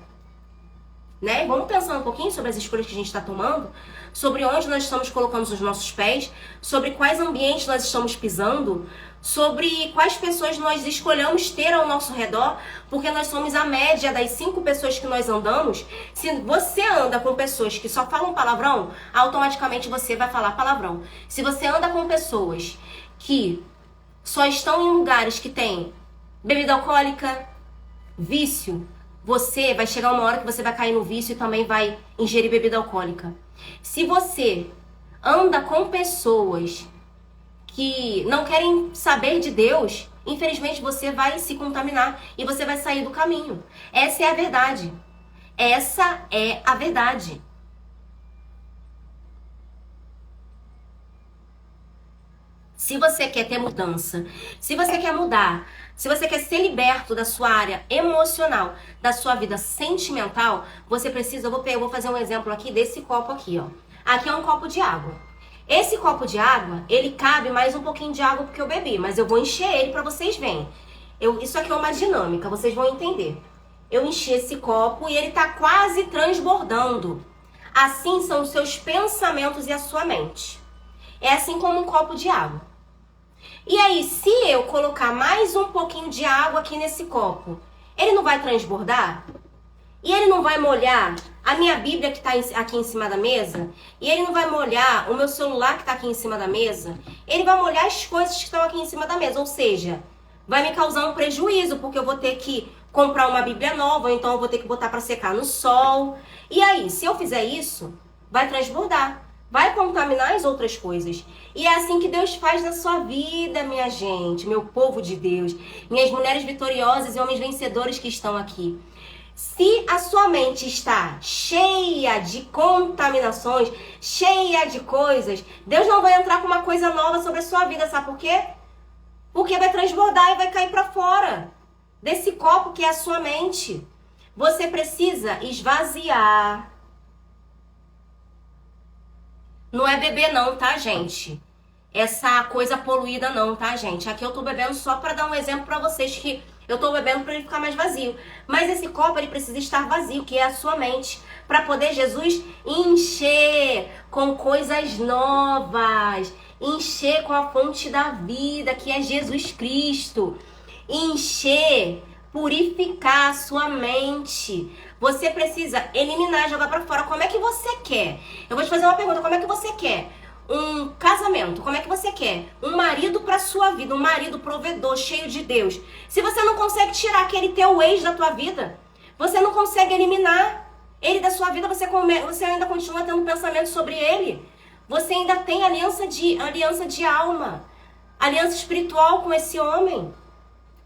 Né? Vamos pensar um pouquinho sobre as escolhas que a gente está tomando, sobre onde nós estamos colocando os nossos pés, sobre quais ambientes nós estamos pisando, sobre quais pessoas nós escolhemos ter ao nosso redor, porque nós somos a média das 5 pessoas que nós andamos. Se você anda com pessoas que só falam palavrão, automaticamente você vai falar palavrão. Se você anda com pessoas que só estão em lugares que tem bebida alcoólica, vício, você vai chegar uma hora que você vai cair no vício e também vai ingerir bebida alcoólica. Se você anda com pessoas que não querem saber de Deus, infelizmente você vai se contaminar e você vai sair do caminho. Essa é a verdade. Essa é a verdade. Se você quer ter mudança, se você quer mudar, se você quer ser liberto da sua área emocional, da sua vida sentimental, você precisa, eu vou fazer um exemplo aqui desse copo aqui, ó. Aqui é um copo de água. Esse copo de água, ele cabe mais um pouquinho de água porque eu bebi, mas eu vou encher ele para vocês verem. Isso aqui é uma dinâmica, vocês vão entender. Eu enchi esse copo e ele tá quase transbordando. Assim são os seus pensamentos e a sua mente. É assim como um copo de água. E aí, se eu colocar mais um pouquinho de água aqui nesse copo, ele não vai transbordar? E ele não vai molhar a minha Bíblia que está aqui em cima da mesa? E ele não vai molhar o meu celular que está aqui em cima da mesa? Ele vai molhar as coisas que estão aqui em cima da mesa. Ou seja, vai me causar um prejuízo, porque eu vou ter que comprar uma Bíblia nova, então eu vou ter que botar para secar no sol. E aí, se eu fizer isso, vai transbordar. Vai contaminar as outras coisas. E é assim que Deus faz na sua vida, minha gente, meu povo de Deus, minhas mulheres vitoriosas e homens vencedores que estão aqui. Se a sua mente está cheia de contaminações, cheia de coisas, Deus não vai entrar com uma coisa nova sobre a sua vida, sabe por quê? Porque vai transbordar e vai cair para fora desse copo que é a sua mente. Você precisa esvaziar. Não é beber não, tá, gente? Essa coisa poluída não, tá, gente? Aqui eu tô bebendo só pra dar um exemplo pra vocês que eu tô bebendo pra ele ficar mais vazio. Mas esse copo, ele precisa estar vazio, que é a sua mente. Pra poder Jesus encher com coisas novas. Encher com a fonte da vida, que é Jesus Cristo. Encher, purificar a sua mente. Você precisa eliminar, jogar pra fora. Como é que você quer? Eu vou te fazer uma pergunta. Como é que você quer um casamento? Como é que você quer um marido pra sua vida? Um marido provedor, cheio de Deus. Se você não consegue tirar aquele teu ex da tua vida, você não consegue eliminar ele da sua vida, você ainda continua tendo pensamento sobre ele. Você ainda tem aliança de alma, aliança espiritual com esse homem.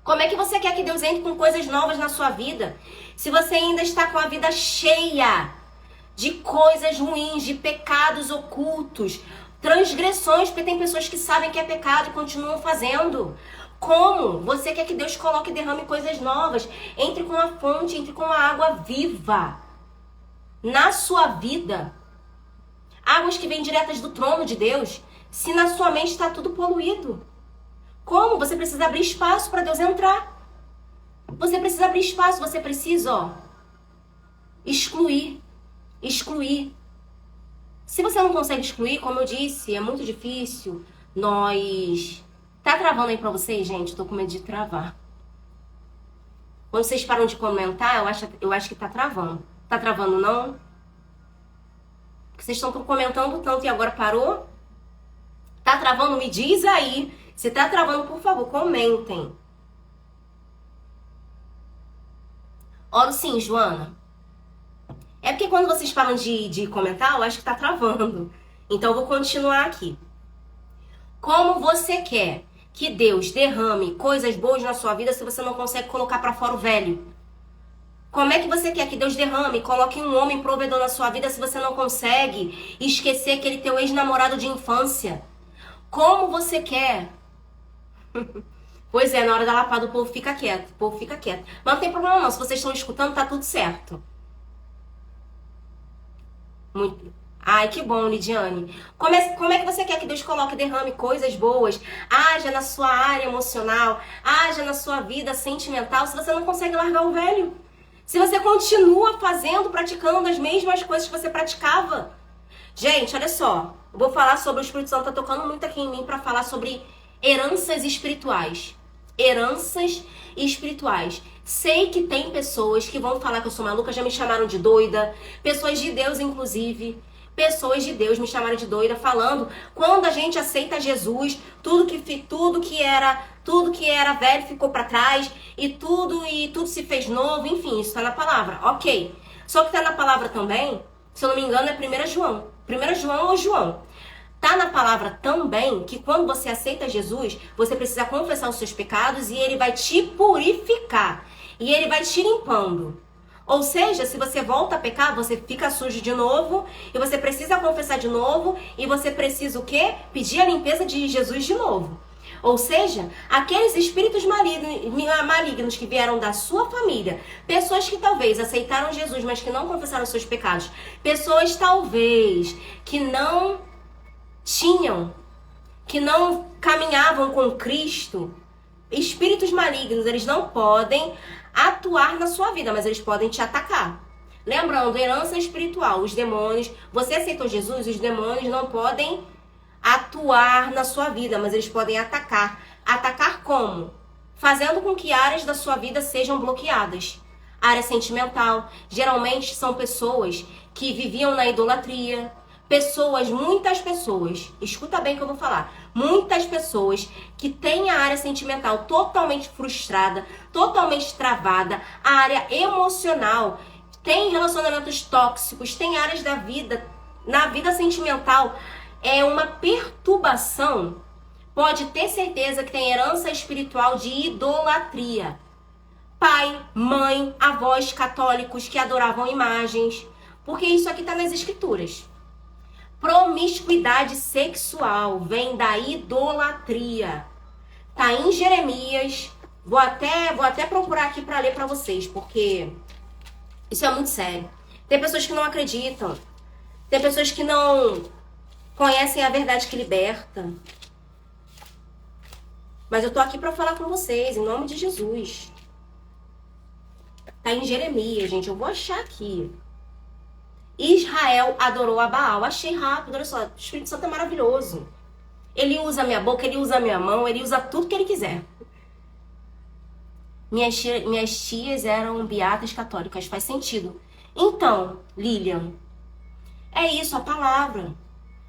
Como é que você quer que Deus entre com coisas novas na sua vida? Se você ainda está com a vida cheia de coisas ruins, de pecados ocultos, transgressões, porque tem pessoas que sabem que é pecado e continuam fazendo. Como você quer que Deus coloque e derrame coisas novas? Entre com a fonte, entre com a água viva na sua vida. Águas que vêm diretas do trono de Deus, se na sua mente está tudo poluído. Como? Você precisa abrir espaço para Deus entrar. Você precisa abrir espaço, você precisa, excluir. Se você não consegue excluir, como eu disse, é muito difícil. Tá travando aí pra vocês, gente? Tô com medo de travar. Quando vocês param de comentar, eu acho que tá travando. Tá travando, não? Porque vocês estão comentando tanto e agora parou? Tá travando? Me diz aí. Se tá travando, por favor, comentem. Oro sim, Joana. É porque quando vocês param de comentar, eu acho que tá travando. Então eu vou continuar aqui. Como você quer que Deus derrame coisas boas na sua vida se você não consegue colocar pra fora o velho? Como é que você quer que Deus derrame, coloque um homem provedor na sua vida se você não consegue esquecer aquele teu ex-namorado de infância? Como você quer? Pois é, na hora da lapada o povo fica quieto. Mas não tem problema não, se vocês estão escutando, tá tudo certo. Muito. Ai, que bom, Lidiane. Como é que você quer que Deus coloque e derrame coisas boas? Haja na sua área emocional, haja na sua vida sentimental, se você não consegue largar o velho. Se você continua fazendo, praticando as mesmas coisas que você praticava. Gente, olha só. Eu vou falar sobre o Espírito Santo, tá tocando muito aqui em mim pra falar sobre heranças espirituais. Heranças espirituais. Sei que tem pessoas que vão falar que eu sou maluca, já me chamaram de doida. Pessoas de Deus, inclusive. Pessoas de Deus me chamaram de doida, falando quando a gente aceita Jesus, tudo que era velho ficou pra trás e tudo se fez novo, enfim, isso tá na palavra, ok. Só que tá na palavra também, se eu não me engano, é 1 João. 1 João ou João. Tá na palavra também que quando você aceita Jesus, você precisa confessar os seus pecados e ele vai te purificar. E ele vai te limpando. Ou seja, se você volta a pecar, você fica sujo de novo, e você precisa confessar de novo, e você precisa o quê? Pedir a limpeza de Jesus de novo. Ou seja, aqueles espíritos malignos que vieram da sua família, pessoas que talvez aceitaram Jesus, mas que não confessaram seus pecados, pessoas talvez que não caminhavam com Cristo, espíritos malignos, eles não podem atuar na sua vida, mas eles podem te atacar. Lembrando, herança espiritual, os demônios, você aceitou Jesus, os demônios não podem atuar na sua vida, mas eles podem atacar. Atacar como? Fazendo com que áreas da sua vida sejam bloqueadas. Área sentimental, geralmente são pessoas que viviam na idolatria, muitas pessoas, escuta bem o que eu vou falar, muitas pessoas que têm a área sentimental totalmente frustrada, totalmente travada, a área emocional, tem relacionamentos tóxicos, tem áreas da vida, na vida sentimental, é uma perturbação, pode ter certeza que tem herança espiritual de idolatria. Pai, mãe, avós católicos que adoravam imagens, porque isso aqui está nas escrituras. Promiscuidade sexual vem da idolatria. Tá em Jeremias. Vou até procurar aqui para ler para vocês, porque isso é muito sério. Tem pessoas que não acreditam. Tem pessoas que não conhecem a verdade que liberta. Mas eu tô aqui para falar com vocês, em nome de Jesus. Tá em Jeremias, gente. Eu vou achar aqui. Israel adorou a Baal. Achei rápido, olha só. O Espírito Santo é maravilhoso. Ele usa a minha boca, ele usa a minha mão, ele usa tudo que ele quiser. Minhas tias eram beatas católicas, faz sentido. Então, Lilian, é isso, a palavra.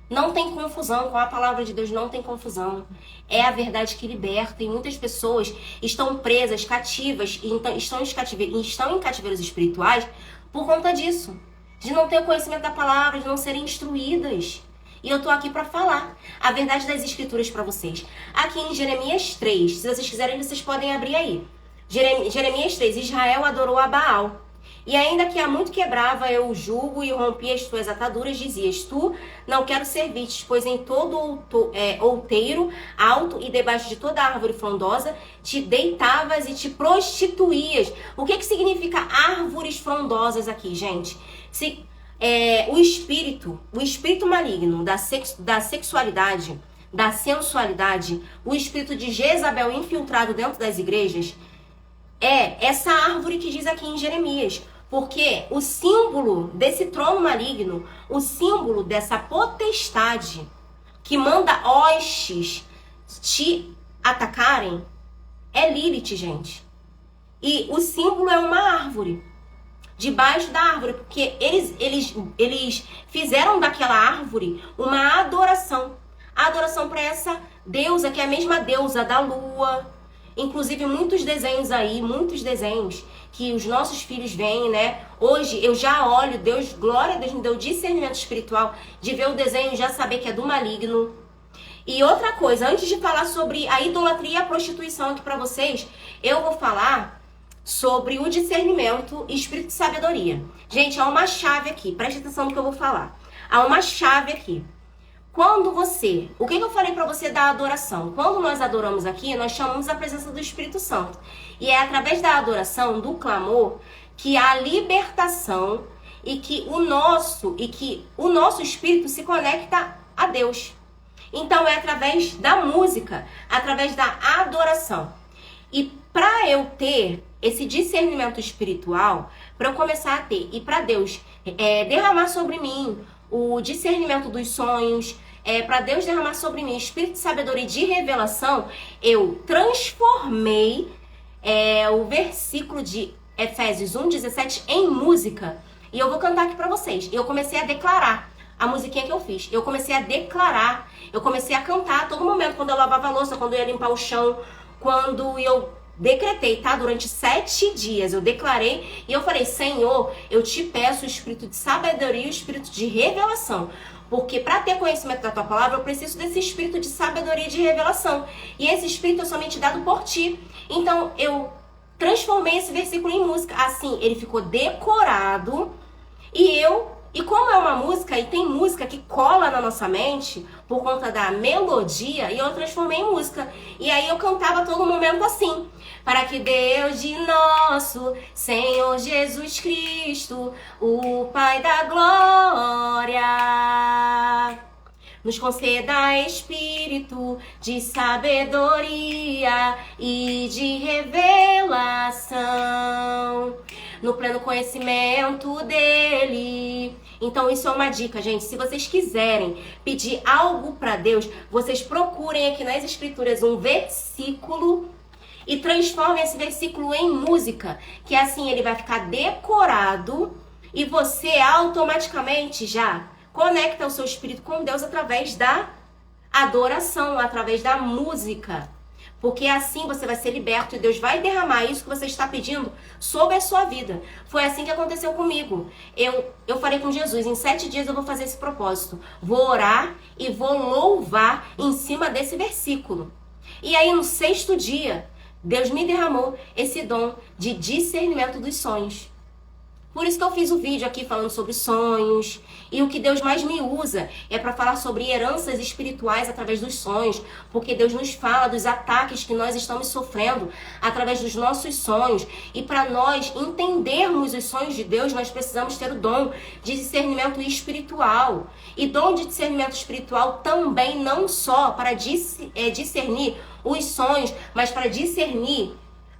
Não tem confusão com a palavra de Deus, não tem confusão. É a verdade que liberta. E muitas pessoas estão presas, cativas, e estão em cativeiros espirituais por conta disso. De não ter o conhecimento da palavra, de não serem instruídas. E eu tô aqui para falar a verdade das escrituras para vocês. Aqui em Jeremias 3, se vocês quiserem, vocês podem abrir aí. Jeremias 3, Israel adorou a Baal. E ainda que há muito quebrava eu o jugo e rompia as tuas ataduras, dizias, tu não quero servir-te, pois em todo outeiro alto e debaixo de toda árvore frondosa te deitavas e te prostituías. O que significa árvores frondosas aqui, gente? O espírito maligno da sexualidade, da sensualidade, o espírito de Jezabel infiltrado dentro das igrejas, é essa árvore que diz aqui em Jeremias. Porque o símbolo desse trono maligno, o símbolo dessa potestade que manda hostes te atacarem, é Lilith, gente. E o símbolo é uma árvore. Debaixo da árvore, porque eles fizeram daquela árvore uma adoração. A adoração para essa deusa, que é a mesma deusa da lua. Inclusive muitos desenhos que os nossos filhos veem, né? Hoje eu já olho, Deus, glória a Deus, me deu discernimento espiritual de ver o desenho e já saber que é do maligno. E outra coisa, antes de falar sobre a idolatria e a prostituição aqui para vocês, eu vou falar sobre o discernimento e espírito de sabedoria. Gente, há uma chave aqui, preste atenção no que eu vou falar. Há uma chave aqui. O que eu falei para você da adoração? Quando nós adoramos aqui, nós chamamos a presença do Espírito Santo. E é através da adoração, do clamor, que há libertação e que o nosso espírito se conecta a Deus. Então é através da música, através da adoração. E para eu ter esse discernimento espiritual, para eu começar a ter, e para Deus derramar sobre mim o discernimento dos sonhos, para Deus derramar sobre mim espírito de sabedoria e de revelação, eu transformei o versículo de Efésios 1:17 em música. E eu vou cantar aqui para vocês. E eu comecei a declarar a musiquinha que eu fiz. Eu comecei a declarar, eu comecei a cantar a todo momento, quando eu lavava a louça, quando eu ia limpar o chão, quando eu decretei, tá? Durante 7 dias eu declarei e eu falei, Senhor, eu te peço o espírito de sabedoria e o espírito de revelação. Porque para ter conhecimento da tua palavra, eu preciso desse espírito de sabedoria e de revelação. E esse espírito é somente dado por ti. Então, eu transformei esse versículo em música. Assim, ele ficou decorado. E como é uma música, e tem música que cola na nossa mente por conta da melodia, e eu transformei em música. E aí eu cantava a todo momento assim: para que Deus de nosso Senhor Jesus Cristo, o Pai da glória, nos conceda espírito de sabedoria e de revelação, no pleno conhecimento dele. Então isso é uma dica, gente. Se vocês quiserem pedir algo para Deus, vocês procurem aqui nas escrituras um versículo e transformem esse versículo em música, que assim ele vai ficar decorado e você automaticamente já conecta o seu espírito com Deus através da adoração, através da música. Porque assim você vai ser liberto e Deus vai derramar isso que você está pedindo sobre a sua vida. Foi assim que aconteceu comigo. Eu falei com Jesus, em 7 dias eu vou fazer esse propósito. Vou orar e vou louvar em cima desse versículo. E aí no 6º dia, Deus me derramou esse dom de discernimento dos sonhos. Por isso que eu fiz o vídeo aqui falando sobre sonhos. E o que Deus mais me usa é para falar sobre heranças espirituais através dos sonhos. Porque Deus nos fala dos ataques que nós estamos sofrendo através dos nossos sonhos. E para nós entendermos os sonhos de Deus, nós precisamos ter o dom de discernimento espiritual. E dom de discernimento espiritual também não só para discernir os sonhos, mas para discernir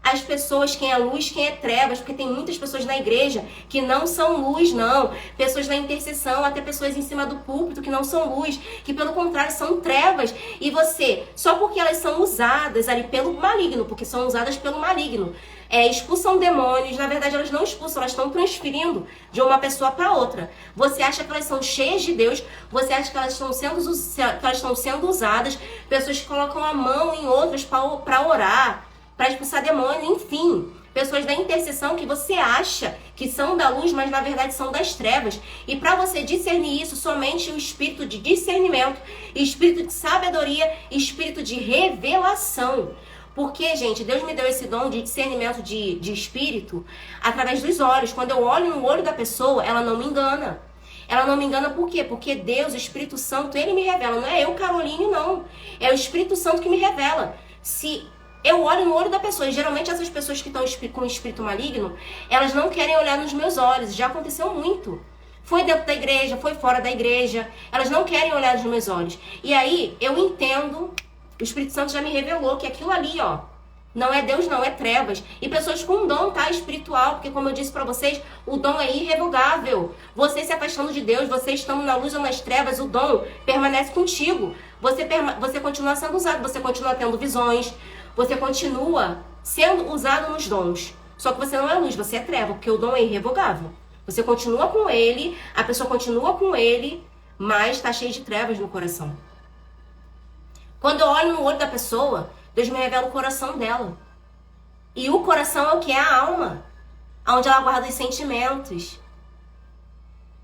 as pessoas, quem é luz, quem é trevas, porque tem muitas pessoas na igreja que não são luz, não. Pessoas na intercessão, até pessoas em cima do púlpito que não são luz, que pelo contrário são trevas. E você, só porque elas são usadas ali pelo maligno, porque são usadas pelo maligno, expulsam demônios, na verdade elas não expulsam, elas estão transferindo de uma pessoa para outra. Você acha que elas são cheias de Deus, você acha que elas estão sendo usadas, pessoas que colocam a mão em outras para orar, para expulsar demônio, enfim. Pessoas da intercessão que você acha que são da luz, mas na verdade são das trevas. E para você discernir isso, somente o espírito de discernimento, espírito de sabedoria, espírito de revelação. Porque, gente, Deus me deu esse dom de discernimento de espírito através dos olhos. Quando eu olho no olho da pessoa, ela não me engana. Ela não me engana por quê? Porque Deus, o Espírito Santo, ele me revela. Não é eu, Caroline, não. É o Espírito Santo que me revela. Se eu olho no olho da pessoa, e geralmente essas pessoas que estão com o espírito maligno, elas não querem olhar nos meus olhos. Já aconteceu muito. Foi dentro da igreja, foi fora da igreja. Elas não querem olhar nos meus olhos. E aí, eu entendo, o Espírito Santo já me revelou que aquilo ali, ó, não é Deus, não, é trevas. E pessoas com dom, tá? Espiritual, porque como eu disse pra vocês, o dom é irrevogável. Você se afastando de Deus, você estando na luz ou nas trevas, o dom permanece contigo. Você continua sendo usado, você continua tendo visões, você continua sendo usado nos dons. Só que você não é luz, você é treva, porque o dom é irrevogável. Você continua com ele, a pessoa continua com ele, mas está cheio de trevas no coração. Quando eu olho no olho da pessoa, Deus me revela o coração dela. E o coração é o que? É a alma. Onde ela guarda os sentimentos.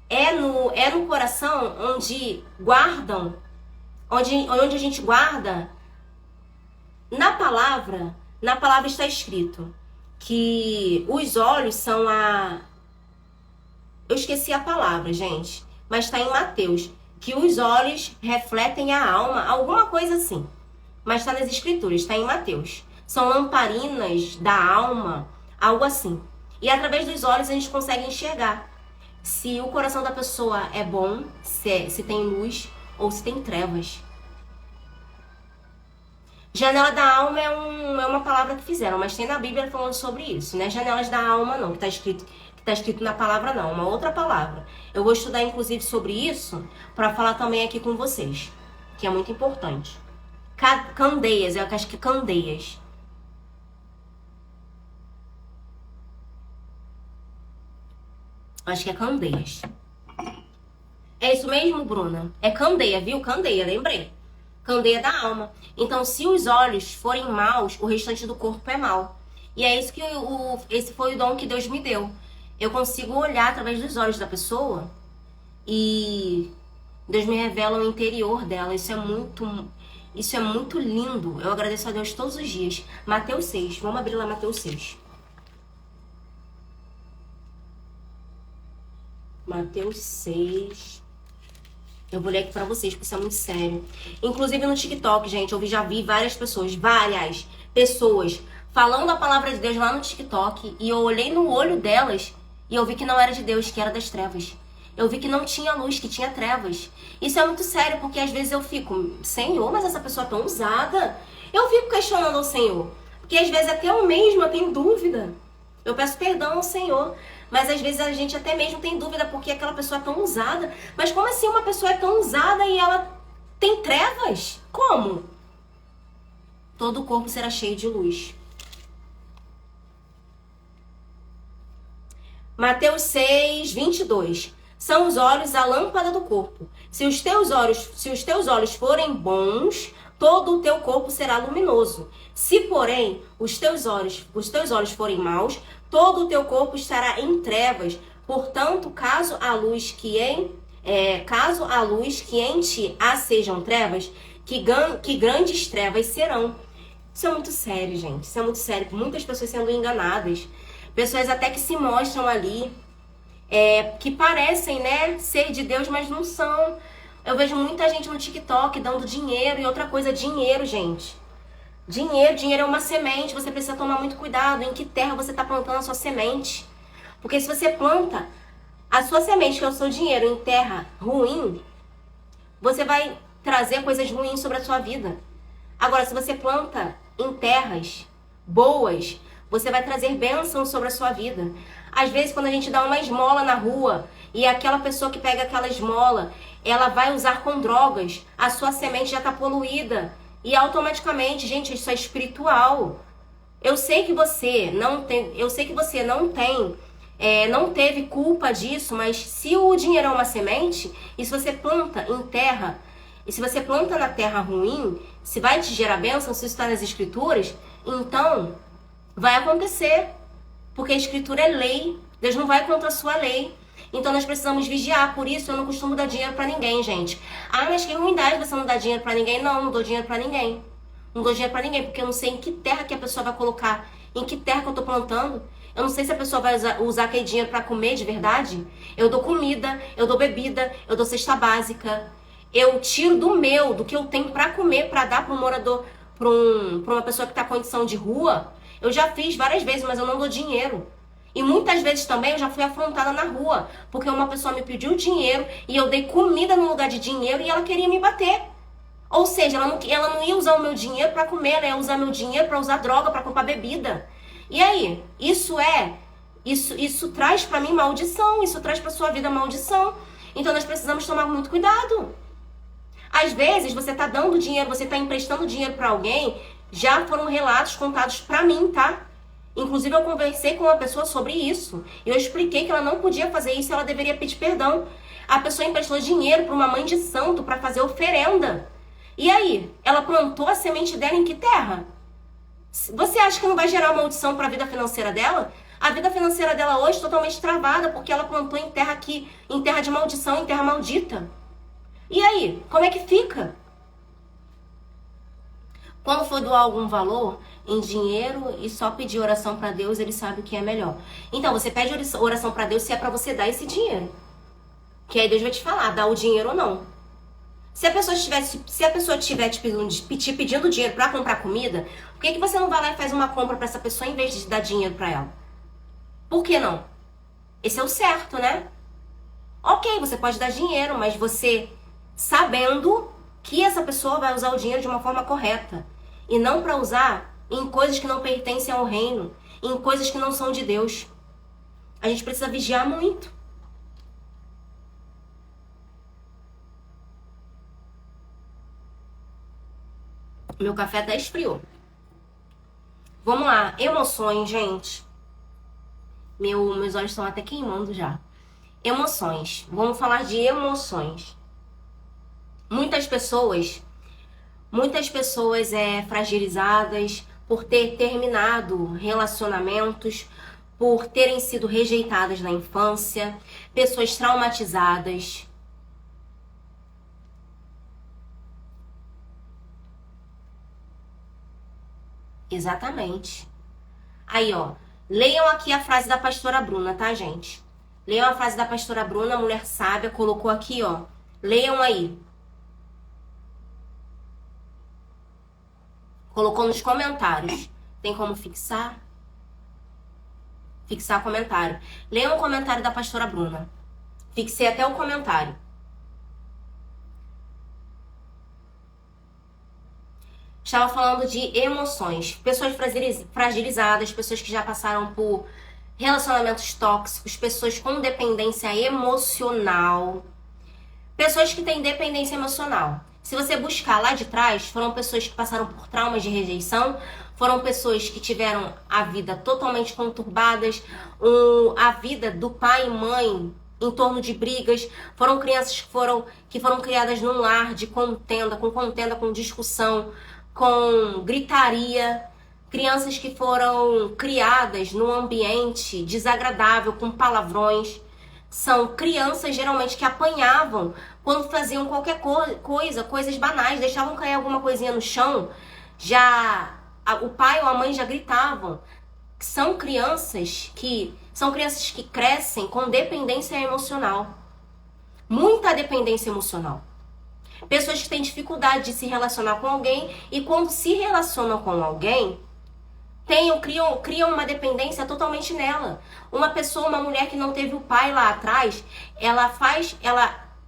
É no coração onde guardam, onde a gente guarda. Na palavra está escrito que os olhos são eu esqueci a palavra, gente, mas está em Mateus, que os olhos refletem a alma, alguma coisa assim. Mas está nas escrituras, está em Mateus. São lamparinas da alma, algo assim. E através dos olhos a gente consegue enxergar se o coração da pessoa é bom, se tem luz ou se tem trevas. Janela da alma é uma palavra que fizeram, mas tem na Bíblia falando sobre isso, né? Janelas da alma não, que está escrito na palavra não, uma outra palavra. Eu vou estudar inclusive sobre isso para falar também aqui com vocês, que é muito importante. Candeias, eu acho que candeias. Acho que é candeias. É isso mesmo, Bruna? É candeia, viu? Candeia, lembrei. Candeia da alma. Então, se os olhos forem maus, o restante do corpo é mau. E é isso que esse foi o dom que Deus me deu. Eu consigo olhar através dos olhos da pessoa e Deus me revela o interior dela. Isso é muito lindo. Eu agradeço a Deus todos os dias. Mateus 6. Vamos abrir lá Mateus 6. Mateus 6. Eu vou ler aqui pra vocês, porque isso é muito sério. Inclusive no TikTok, gente, eu já vi várias pessoas falando a palavra de Deus lá no TikTok. E eu olhei no olho delas e eu vi que não era de Deus, que era das trevas. Eu vi que não tinha luz, que tinha trevas. Isso é muito sério, porque às vezes eu fico, Senhor, mas essa pessoa é tão usada. Eu fico questionando ao Senhor. Porque às vezes até eu mesma tenho dúvida. Eu peço perdão ao Senhor. Mas às vezes a gente até mesmo tem dúvida porque aquela pessoa é tão usada. Mas como assim uma pessoa é tão usada e ela tem trevas? Como? Todo o corpo será cheio de luz. Mateus 6, 22. São os olhos a lâmpada do corpo. Se os teus olhos forem bons, todo o teu corpo será luminoso. Se, porém, os teus olhos forem maus, todo o teu corpo estará em trevas. Portanto, caso a luz que em ti sejam trevas, que grandes trevas serão. Isso é muito sério, gente. Isso é muito sério. Muitas pessoas sendo enganadas. Pessoas até que se mostram ali, que parecem, né, ser de Deus, mas não são. Eu vejo muita gente no TikTok dando dinheiro. E outra coisa, dinheiro, gente. Dinheiro é uma semente. Você precisa tomar muito cuidado em que terra você está plantando a sua semente. Porque se você planta a sua semente, que é o seu dinheiro, em terra ruim, você vai trazer coisas ruins sobre a sua vida. Agora, se você planta em terras boas, você vai trazer bênção sobre a sua vida. Às vezes, quando a gente dá uma esmola na rua e aquela pessoa que pega aquela esmola, ela vai usar com drogas, a sua semente já está poluída. E automaticamente, gente, isso é espiritual. Eu sei que você não teve culpa disso, mas se o dinheiro é uma semente, e se você planta em terra, e se você planta na terra ruim, se vai te gerar bênção, se isso está nas escrituras, então vai acontecer. Porque a escritura é lei. Deus não vai contra a sua lei. Então nós precisamos vigiar. Por isso eu não costumo dar dinheiro pra ninguém, gente. Ah, mas que ruindade você não dá dinheiro pra ninguém. Não dou dinheiro pra ninguém. Não dou dinheiro pra ninguém, porque eu não sei em que terra que a pessoa vai colocar. Em que terra que eu tô plantando. Eu não sei se a pessoa vai usar aquele dinheiro pra comer de verdade. Eu dou comida, eu dou bebida, eu dou cesta básica. Eu tiro do que eu tenho pra comer, pra dar pro morador, pra uma pessoa que tá em condição de rua. Eu já fiz várias vezes, mas eu não dou dinheiro. E muitas vezes também eu já fui afrontada na rua, porque uma pessoa me pediu dinheiro e eu dei comida no lugar de dinheiro e ela queria me bater. Ou seja, ela não ia usar o meu dinheiro para comer, ela ia usar meu dinheiro para usar droga, para comprar bebida. E aí, isso traz para mim maldição, isso traz para sua vida maldição. Então nós precisamos tomar muito cuidado. Às vezes você tá dando dinheiro, você tá emprestando dinheiro para alguém. Já foram relatos contados pra mim, tá? Inclusive eu conversei com uma pessoa sobre isso. Eu expliquei que ela não podia fazer isso e ela deveria pedir perdão. A pessoa emprestou dinheiro pra uma mãe de santo pra fazer oferenda. E aí? Ela plantou a semente dela em que terra? Você acha que não vai gerar maldição pra vida financeira dela? A vida financeira dela hoje é totalmente travada porque ela plantou em terra de maldição, em terra maldita. E aí? Como é que fica? Quando for doar algum valor em dinheiro e só pedir oração para Deus, ele sabe o que é melhor. Então, você pede oração para Deus se é para você dar esse dinheiro. Que aí Deus vai te falar, dá o dinheiro ou não. Se a pessoa estiver te pedindo dinheiro para comprar comida, por que você não vai lá e faz uma compra para essa pessoa em vez de dar dinheiro para ela? Por que não? Esse é o certo, né? Ok, você pode dar dinheiro, mas você sabendo que essa pessoa vai usar o dinheiro de uma forma correta. E não para usar em coisas que não pertencem ao reino, em coisas que não são de Deus. A gente precisa vigiar muito. Meu café até esfriou. Vamos lá, emoções, gente. Meus olhos estão até queimando já. Emoções. Vamos falar de emoções. Muitas pessoas fragilizadas por ter terminado relacionamentos, por terem sido rejeitadas na infância, pessoas traumatizadas. Exatamente. Aí, ó, leiam aqui a frase da pastora Bruna, tá, gente? Leiam a frase da pastora Bruna, a mulher sábia, colocou aqui, ó. Leiam aí. Colocou nos comentários. Tem como fixar? Fixar comentário. Leiam o comentário da pastora Bruna. Fixei até o comentário. Estava falando de emoções. Pessoas fragilizadas, pessoas que já passaram por relacionamentos tóxicos, pessoas com dependência emocional, pessoas que têm dependência emocional. Se você buscar lá de trás, foram pessoas que passaram por traumas de rejeição, foram pessoas que tiveram a vida totalmente conturbadas, a vida do pai e mãe em torno de brigas, foram crianças que foram criadas num lar de contenda, com discussão, com gritaria, crianças que foram criadas num ambiente desagradável, com palavrões. São crianças geralmente que apanhavam quando faziam qualquer coisa, coisas banais, deixavam cair alguma coisinha no chão, o pai ou a mãe já gritavam. São crianças que crescem com dependência emocional. Muita dependência emocional. Pessoas que têm dificuldade de se relacionar com alguém e quando se relacionam com alguém, criam uma dependência totalmente nela. Uma mulher que não teve o pai lá atrás,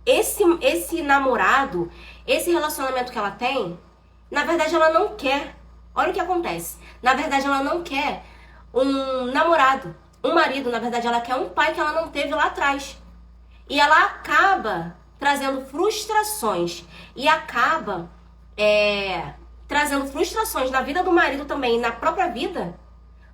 esse namorado, esse relacionamento que ela tem, na verdade ela não quer. Olha o que acontece. Na verdade ela não quer um namorado, um marido, na verdade ela quer um pai que ela não teve lá atrás. E ela acaba trazendo frustrações e acaba trazendo frustrações na vida do marido também, na própria vida.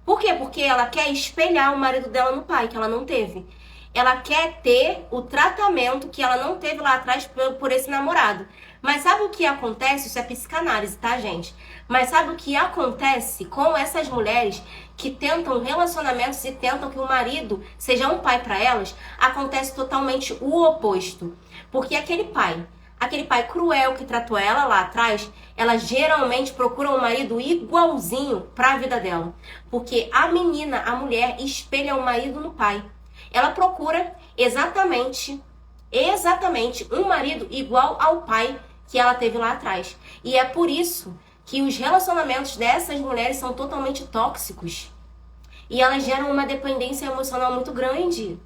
Por quê? Porque ela quer espelhar o marido dela no pai, que ela não teve. Ela quer ter o tratamento que ela não teve lá atrás por esse namorado. Mas sabe o que acontece? Isso é psicanálise, tá, gente? Mas sabe o que acontece com essas mulheres que tentam relacionamentos e tentam que o marido seja um pai para elas? Acontece totalmente o oposto. Porque aquele pai cruel que tratou ela lá atrás, ela geralmente procura um marido igualzinho para a vida dela. Porque a mulher, espelha o marido no pai. Ela procura exatamente um marido igual ao pai que ela teve lá atrás. E é por isso que os relacionamentos dessas mulheres são totalmente tóxicos. E elas geram uma dependência emocional muito grande.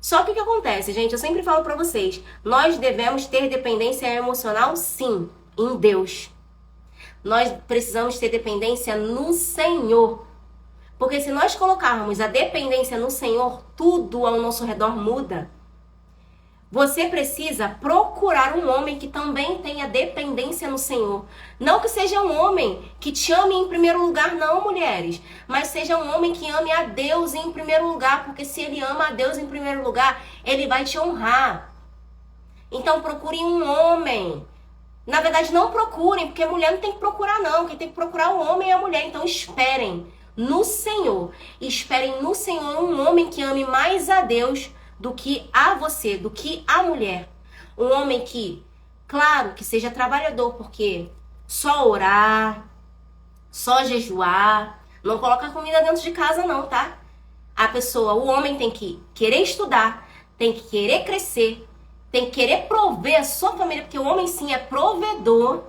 Só que o que acontece, gente? Eu sempre falo pra vocês, nós devemos ter dependência emocional, sim, em Deus. Nós precisamos ter dependência no Senhor. Porque se nós colocarmos a dependência no Senhor, tudo ao nosso redor muda. Você precisa procurar um homem que também tenha dependência no Senhor. Não que seja um homem que te ame em primeiro lugar, não, mulheres. Mas seja um homem que ame a Deus em primeiro lugar. Porque se ele ama a Deus em primeiro lugar, ele vai te honrar. Então procurem um homem. Na verdade, não procurem, porque a mulher não tem que procurar, não. Quem tem que procurar o homem é a mulher. Então esperem no Senhor. Esperem no Senhor um homem que ame mais a Deus do que a você, do que a mulher. Um homem que, claro, que seja trabalhador, porque só orar, só jejuar, não coloca comida dentro de casa não, tá? O homem tem que querer estudar, tem que querer crescer, tem que querer prover a sua família, porque o homem sim é provedor.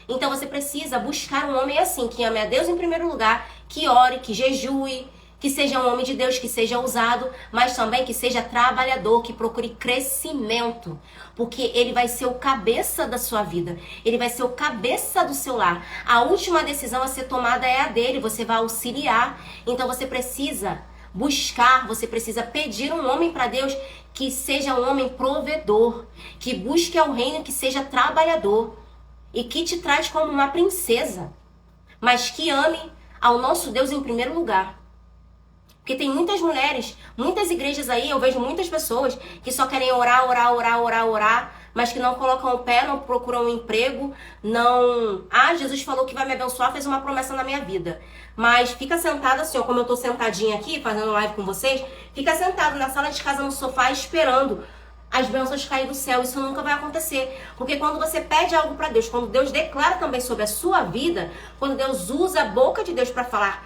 Então você precisa buscar um homem assim, que ame a Deus em primeiro lugar, que ore, que jejue, que seja um homem de Deus, que seja ousado, mas também que seja trabalhador, que procure crescimento. Porque ele vai ser o cabeça da sua vida. Ele vai ser o cabeça do seu lar. A última decisão a ser tomada é a dele. Você vai auxiliar. Então você precisa buscar, você precisa pedir um homem para Deus que seja um homem provedor. Que busque ao reino, que seja trabalhador. E que te trate como uma princesa. Mas que ame ao nosso Deus em primeiro lugar. Porque tem muitas mulheres, muitas igrejas aí, eu vejo muitas pessoas que só querem orar, mas que não colocam o pé, não procuram um emprego, não... Ah, Jesus falou que vai me abençoar, fez uma promessa na minha vida. Mas fica sentada assim, ó, como eu tô sentadinha aqui, fazendo live com vocês, fica sentado na sala de casa, no sofá, esperando as bênçãos caem do céu. Isso nunca vai acontecer. Porque quando você pede algo para Deus, quando Deus declara também sobre a sua vida, quando Deus usa a boca de Deus para falar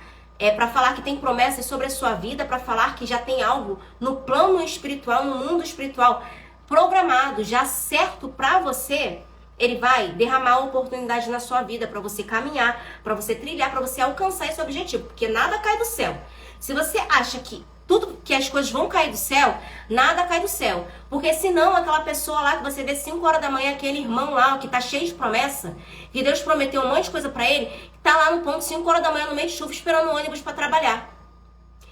que tem promessas sobre a sua vida, para falar que já tem algo no plano espiritual, no mundo espiritual, programado, já certo para você, ele vai derramar oportunidade na sua vida para você caminhar, para você trilhar, para você alcançar esse objetivo. Porque nada cai do céu. Se você acha que tudo que as coisas vão cair do céu, nada cai do céu. Porque senão aquela pessoa lá que você vê 5 horas da manhã, aquele irmão lá que tá cheio de promessa, que Deus prometeu um monte de coisa pra ele, tá lá no ponto 5 horas da manhã no meio de chuva esperando o ônibus pra trabalhar.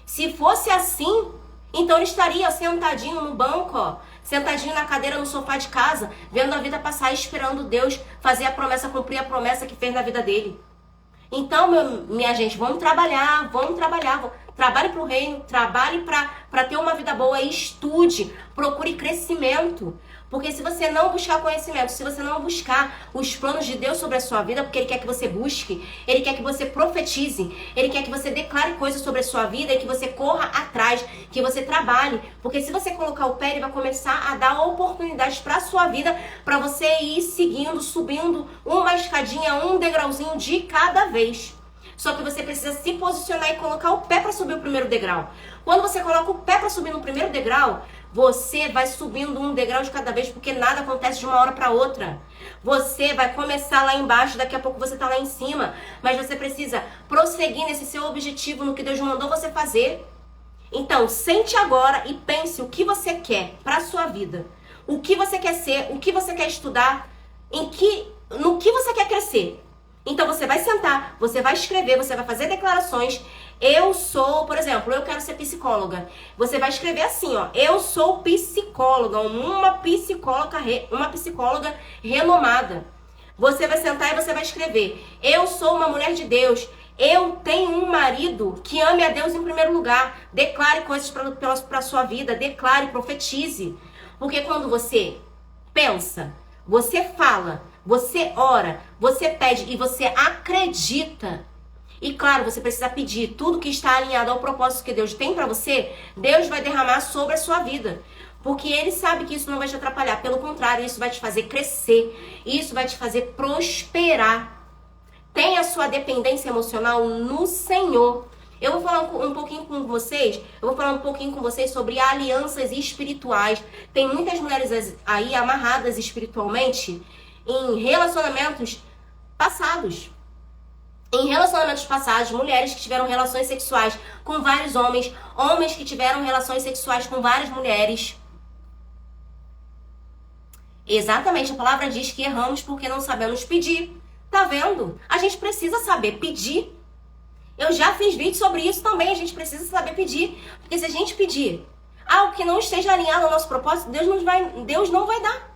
Se fosse assim, então ele estaria sentadinho no banco, ó, sentadinho na cadeira no sofá de casa, vendo a vida passar, esperando Deus fazer a promessa, cumprir a promessa que fez na vida dele. Então, minha gente, vamos trabalhar. Trabalhe para o reino, trabalhe para ter uma vida boa e estude, procure crescimento. Porque se você não buscar conhecimento, se você não buscar os planos de Deus sobre a sua vida, porque Ele quer que você busque, Ele quer que você profetize, Ele quer que você declare coisas sobre a sua vida e que você corra atrás, que você trabalhe. Porque se você colocar o pé, Ele vai começar a dar oportunidades para a sua vida, para você ir seguindo, subindo uma escadinha, um degrauzinho de cada vez. Só que você precisa se posicionar e colocar o pé para subir o primeiro degrau. Quando você coloca o pé para subir no primeiro degrau, você vai subindo um degrau de cada vez, porque nada acontece de uma hora para outra. Você vai começar lá embaixo, daqui a pouco você tá lá em cima, mas você precisa prosseguir nesse seu objetivo, no que Deus mandou você fazer. Então, sente agora e pense o que você quer para sua vida. O que você quer ser, o que você quer estudar, no que você quer crescer. Então você vai sentar, você vai escrever, você vai fazer declarações. Eu sou, por exemplo, eu quero ser psicóloga. Você vai escrever assim, ó, eu sou psicóloga, uma psicóloga renomada. Você vai sentar e você vai escrever, eu sou uma mulher de Deus. Eu tenho um marido que ame a Deus em primeiro lugar. Declare coisas para a sua vida, declare, profetize. Porque quando você pensa, você fala, você ora, você pede e você acredita. E claro, você precisa pedir tudo que está alinhado ao propósito que Deus tem para você. Deus vai derramar sobre a sua vida. Porque Ele sabe que isso não vai te atrapalhar. Pelo contrário, isso vai te fazer crescer. Isso vai te fazer prosperar. Tenha a sua dependência emocional no Senhor. Eu vou falar um pouquinho com vocês. Sobre alianças espirituais. Tem muitas mulheres aí amarradas espiritualmente em relacionamentos passados. Mulheres que tiveram relações sexuais com vários homens, homens que tiveram relações sexuais com várias mulheres. Exatamente, a palavra diz que erramos porque não sabemos pedir. Tá vendo? A gente precisa saber pedir. Eu já fiz vídeo sobre isso também, a gente precisa saber pedir. Porque se a gente pedir algo que não esteja alinhado ao nosso propósito, Deus não vai dar.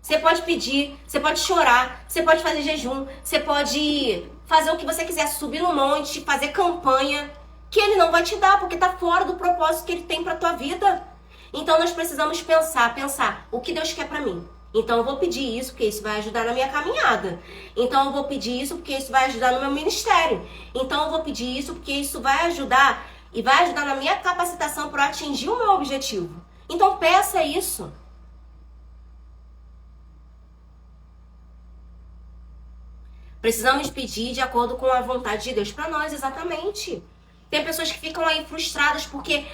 Você pode pedir, você pode chorar, você pode fazer jejum, você pode fazer o que você quiser, subir no monte, fazer campanha, que Ele não vai te dar, porque tá fora do propósito que Ele tem pra tua vida. Então nós precisamos pensar, o que Deus quer pra mim? Então eu vou pedir isso, porque isso vai ajudar na minha caminhada. Então eu vou pedir isso, porque isso vai ajudar no meu ministério. Então eu vou pedir isso, porque isso vai ajudar, e vai ajudar na minha capacitação para atingir o meu objetivo. Então peça isso. Precisamos pedir de acordo com a vontade de Deus para nós, exatamente. Tem pessoas que ficam aí frustradas porque,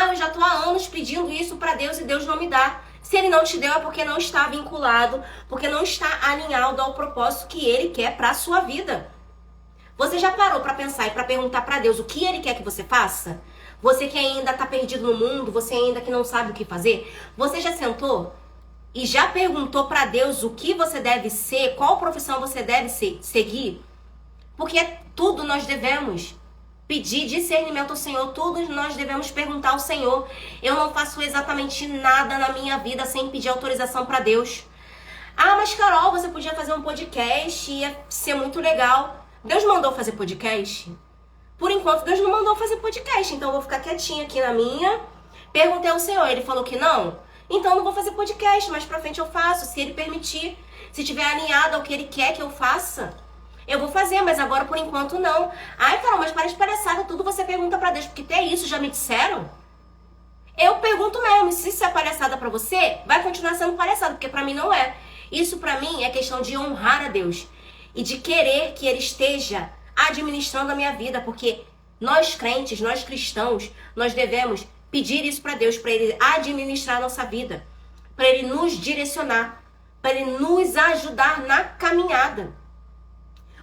eu já tô há anos pedindo isso para Deus e Deus não me dá. Se Ele não te deu é porque não está vinculado, porque não está alinhado ao propósito que Ele quer para a sua vida. Você já parou para pensar e para perguntar para Deus o que Ele quer que você faça? Você que ainda está perdido no mundo, você ainda que não sabe o que fazer, você já sentou e já perguntou para Deus o que você deve ser, qual profissão você deve seguir? Porque tudo nós devemos pedir discernimento ao Senhor, tudo nós devemos perguntar ao Senhor. Eu não faço exatamente nada na minha vida sem pedir autorização para Deus. Mas Carol, você podia fazer um podcast, ia ser muito legal. Deus mandou fazer podcast? Por enquanto Deus não mandou fazer podcast, então eu vou ficar quietinha aqui na minha. Perguntei ao Senhor, Ele falou que não. Então eu não vou fazer podcast, mais pra frente eu faço, se Ele permitir. Se tiver alinhado ao que Ele quer que eu faça, eu vou fazer, mas agora por enquanto não. Carol, mas para de palhaçada, tudo você pergunta pra Deus, porque até isso já me disseram. Eu pergunto mesmo, se isso é palhaçada pra você, vai continuar sendo palhaçada, porque pra mim não é. Isso pra mim é questão de honrar a Deus e de querer que Ele esteja administrando a minha vida, porque nós crentes, nós cristãos, nós devemos pedir isso pra Deus, pra Ele administrar a nossa vida, pra Ele nos direcionar, pra Ele nos ajudar na caminhada.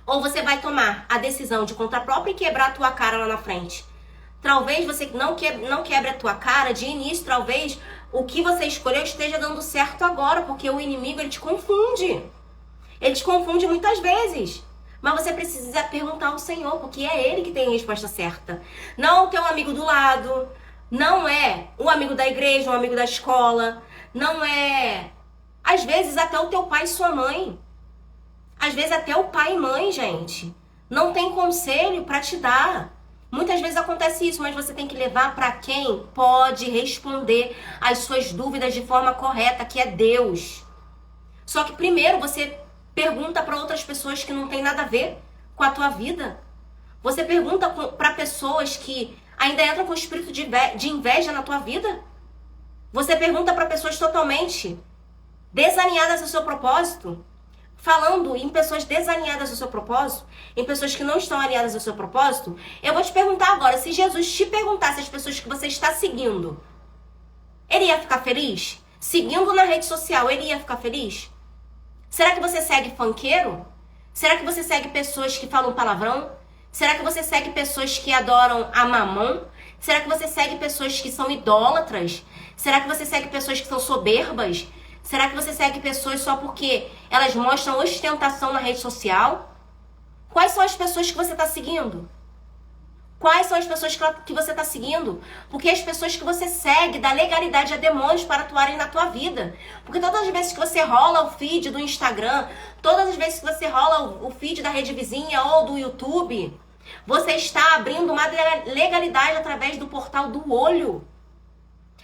Ou você vai tomar a decisão de conta própria e quebrar a tua cara lá na frente. Talvez você não quebre a tua cara de início, talvez o que você escolheu esteja dando certo agora, porque o inimigo, ele te confunde. Ele te confunde muitas vezes. Mas você precisa perguntar ao Senhor, porque é Ele que tem a resposta certa. Não o teu amigo do lado, não é um amigo da igreja, um amigo da escola, não é, às vezes, até o teu pai e sua mãe. Às vezes até o pai e mãe, gente, não tem conselho para te dar. Muitas vezes acontece isso, mas você tem que levar para quem pode responder as suas dúvidas de forma correta, que é Deus. Só que primeiro você pergunta para outras pessoas que não tem nada a ver com a tua vida. Você pergunta para pessoas que ainda entram com o espírito de inveja na tua vida. Você pergunta para pessoas totalmente desalinhadas ao seu propósito. Falando em pessoas desalinhadas ao seu propósito, em pessoas que não estão alinhadas ao seu propósito, eu vou te perguntar agora, se Jesus te perguntasse as pessoas que você está seguindo, ele ia ficar feliz? Seguindo na rede social, ele ia ficar feliz? Será que você segue funkeiro? Será que você segue pessoas que falam palavrão? Será que você segue pessoas que adoram a mamão? Será que você segue pessoas que são idólatras? Será que você segue pessoas que são soberbas? Será que você segue pessoas só porque elas mostram ostentação na rede social? Quais são as pessoas que você está seguindo? Quais são as pessoas que você está seguindo? Porque as pessoas que você segue dão legalidade a demônios para atuarem na tua vida. Porque todas as vezes que você rola o feed do Instagram, todas as vezes que você rola o feed da rede vizinha ou do YouTube, você está abrindo uma legalidade através do portal do olho.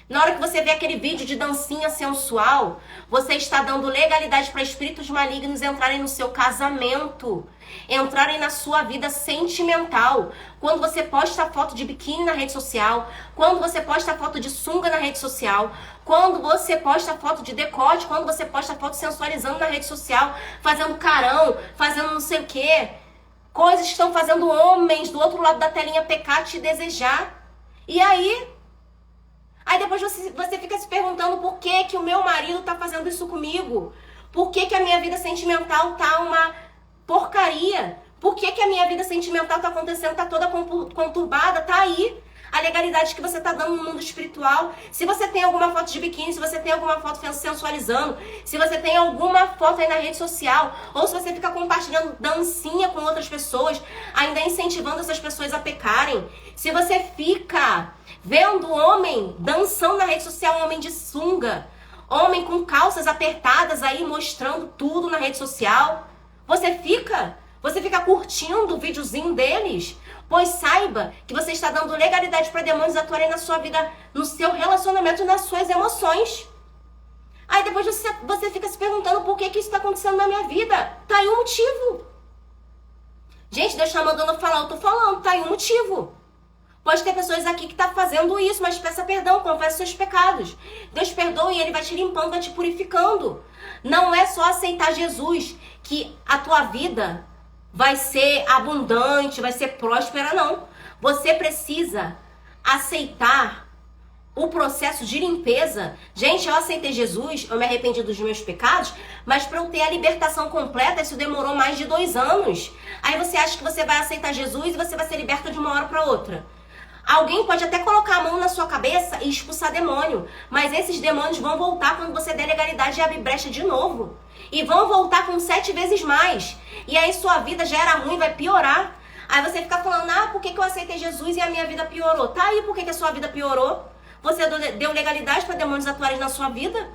Na hora que você vê aquele vídeo de dancinha sensual, você está dando legalidade para espíritos malignos entrarem no seu casamento, entrarem na sua vida sentimental. Quando você posta foto de biquíni na rede social, quando você posta foto de sunga na rede social, quando você posta foto de decote, quando você posta foto sensualizando na rede social, fazendo carão, fazendo não sei o quê. Coisas que estão fazendo homens do outro lado da telinha pecar, te desejar. E aí depois você fica se perguntando por que o meu marido tá fazendo isso comigo? Por que a minha vida sentimental tá uma porcaria? Por que a minha vida sentimental tá acontecendo, tá toda conturbada? Tá aí a legalidade que você tá dando no mundo espiritual. Se você tem alguma foto de biquíni, se você tem alguma foto sensualizando, se você tem alguma foto aí na rede social, ou se você fica compartilhando dancinha com outras pessoas, ainda incentivando essas pessoas a pecarem, se você fica vendo homem dançando na rede social, homem de sunga, homem com calças apertadas aí mostrando tudo na rede social, você fica curtindo o videozinho deles, pois saiba que você está dando legalidade para demônios atuarem na sua vida, no seu relacionamento e nas suas emoções. Aí depois você fica se perguntando por que isso está acontecendo na minha vida. Tá aí um motivo. Gente, Deus está mandando eu falar, eu tô falando, tá aí um motivo. Pode ter pessoas aqui que tá fazendo isso, mas peça perdão, confesse seus pecados. Deus perdoa e Ele vai te limpando, vai te purificando. Não é só aceitar Jesus que a tua vida vai ser abundante, vai ser próspera, não. Você precisa aceitar o processo de limpeza. Gente, eu aceitei Jesus, eu me arrependi dos meus pecados, mas para eu ter a libertação completa, isso demorou mais de 2 anos. Aí você acha que você vai aceitar Jesus e você vai ser liberta de uma hora para outra. Alguém pode até colocar a mão na sua cabeça e expulsar demônio, mas esses demônios vão voltar quando você der legalidade e abrir brecha de novo. E vão voltar com 7 vezes mais. E aí sua vida já era ruim, vai piorar. Aí você fica falando, por que eu aceitei Jesus e a minha vida piorou? Tá aí, por que a sua vida piorou? Você deu legalidade para demônios atuarem na sua vida?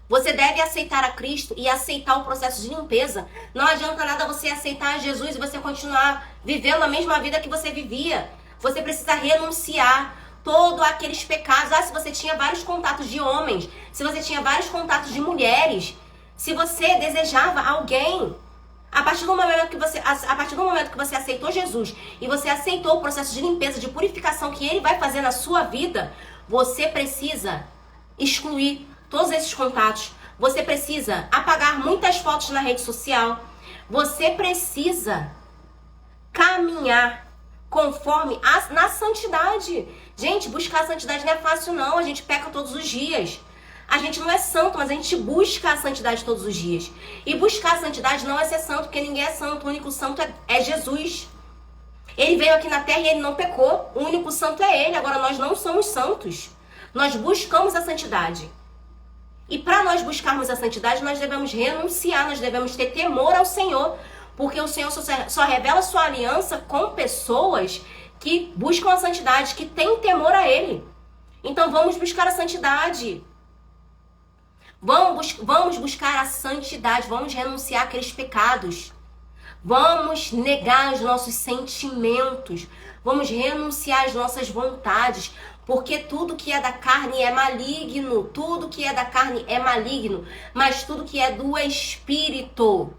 Você deve aceitar a Cristo e aceitar o processo de limpeza. Não adianta nada você aceitar Jesus e você continuar vivendo a mesma vida que você vivia. Você precisa renunciar todos aqueles pecados. Se você tinha vários contatos de homens, se você tinha vários contatos de mulheres, se você desejava alguém, A partir do momento que você aceitou Jesus e você aceitou o processo de limpeza, de purificação que ele vai fazer na sua vida, você precisa excluir todos esses contatos. Você precisa apagar muitas fotos na rede social. Você precisa caminhar conforme na santidade. Gente, buscar a santidade não é fácil não. A gente peca todos os dias. A gente não é santo, mas a gente busca a santidade todos os dias. E buscar a santidade não é ser santo, porque ninguém é santo. O único santo é Jesus. Ele veio aqui na terra e ele não pecou. O único santo é ele. Agora, nós não somos santos. Nós buscamos a santidade. E para nós buscarmos a santidade, nós devemos renunciar, nós devemos ter temor ao Senhor. Porque o Senhor só revela sua aliança com pessoas que buscam a santidade, que têm temor a Ele. Então, vamos buscar a santidade. Vamos buscar a santidade, vamos renunciar àqueles pecados. Vamos negar os nossos sentimentos. Vamos renunciar às nossas vontades. Porque tudo que é da carne é maligno. Tudo que é da carne é maligno. Mas tudo que é do Espírito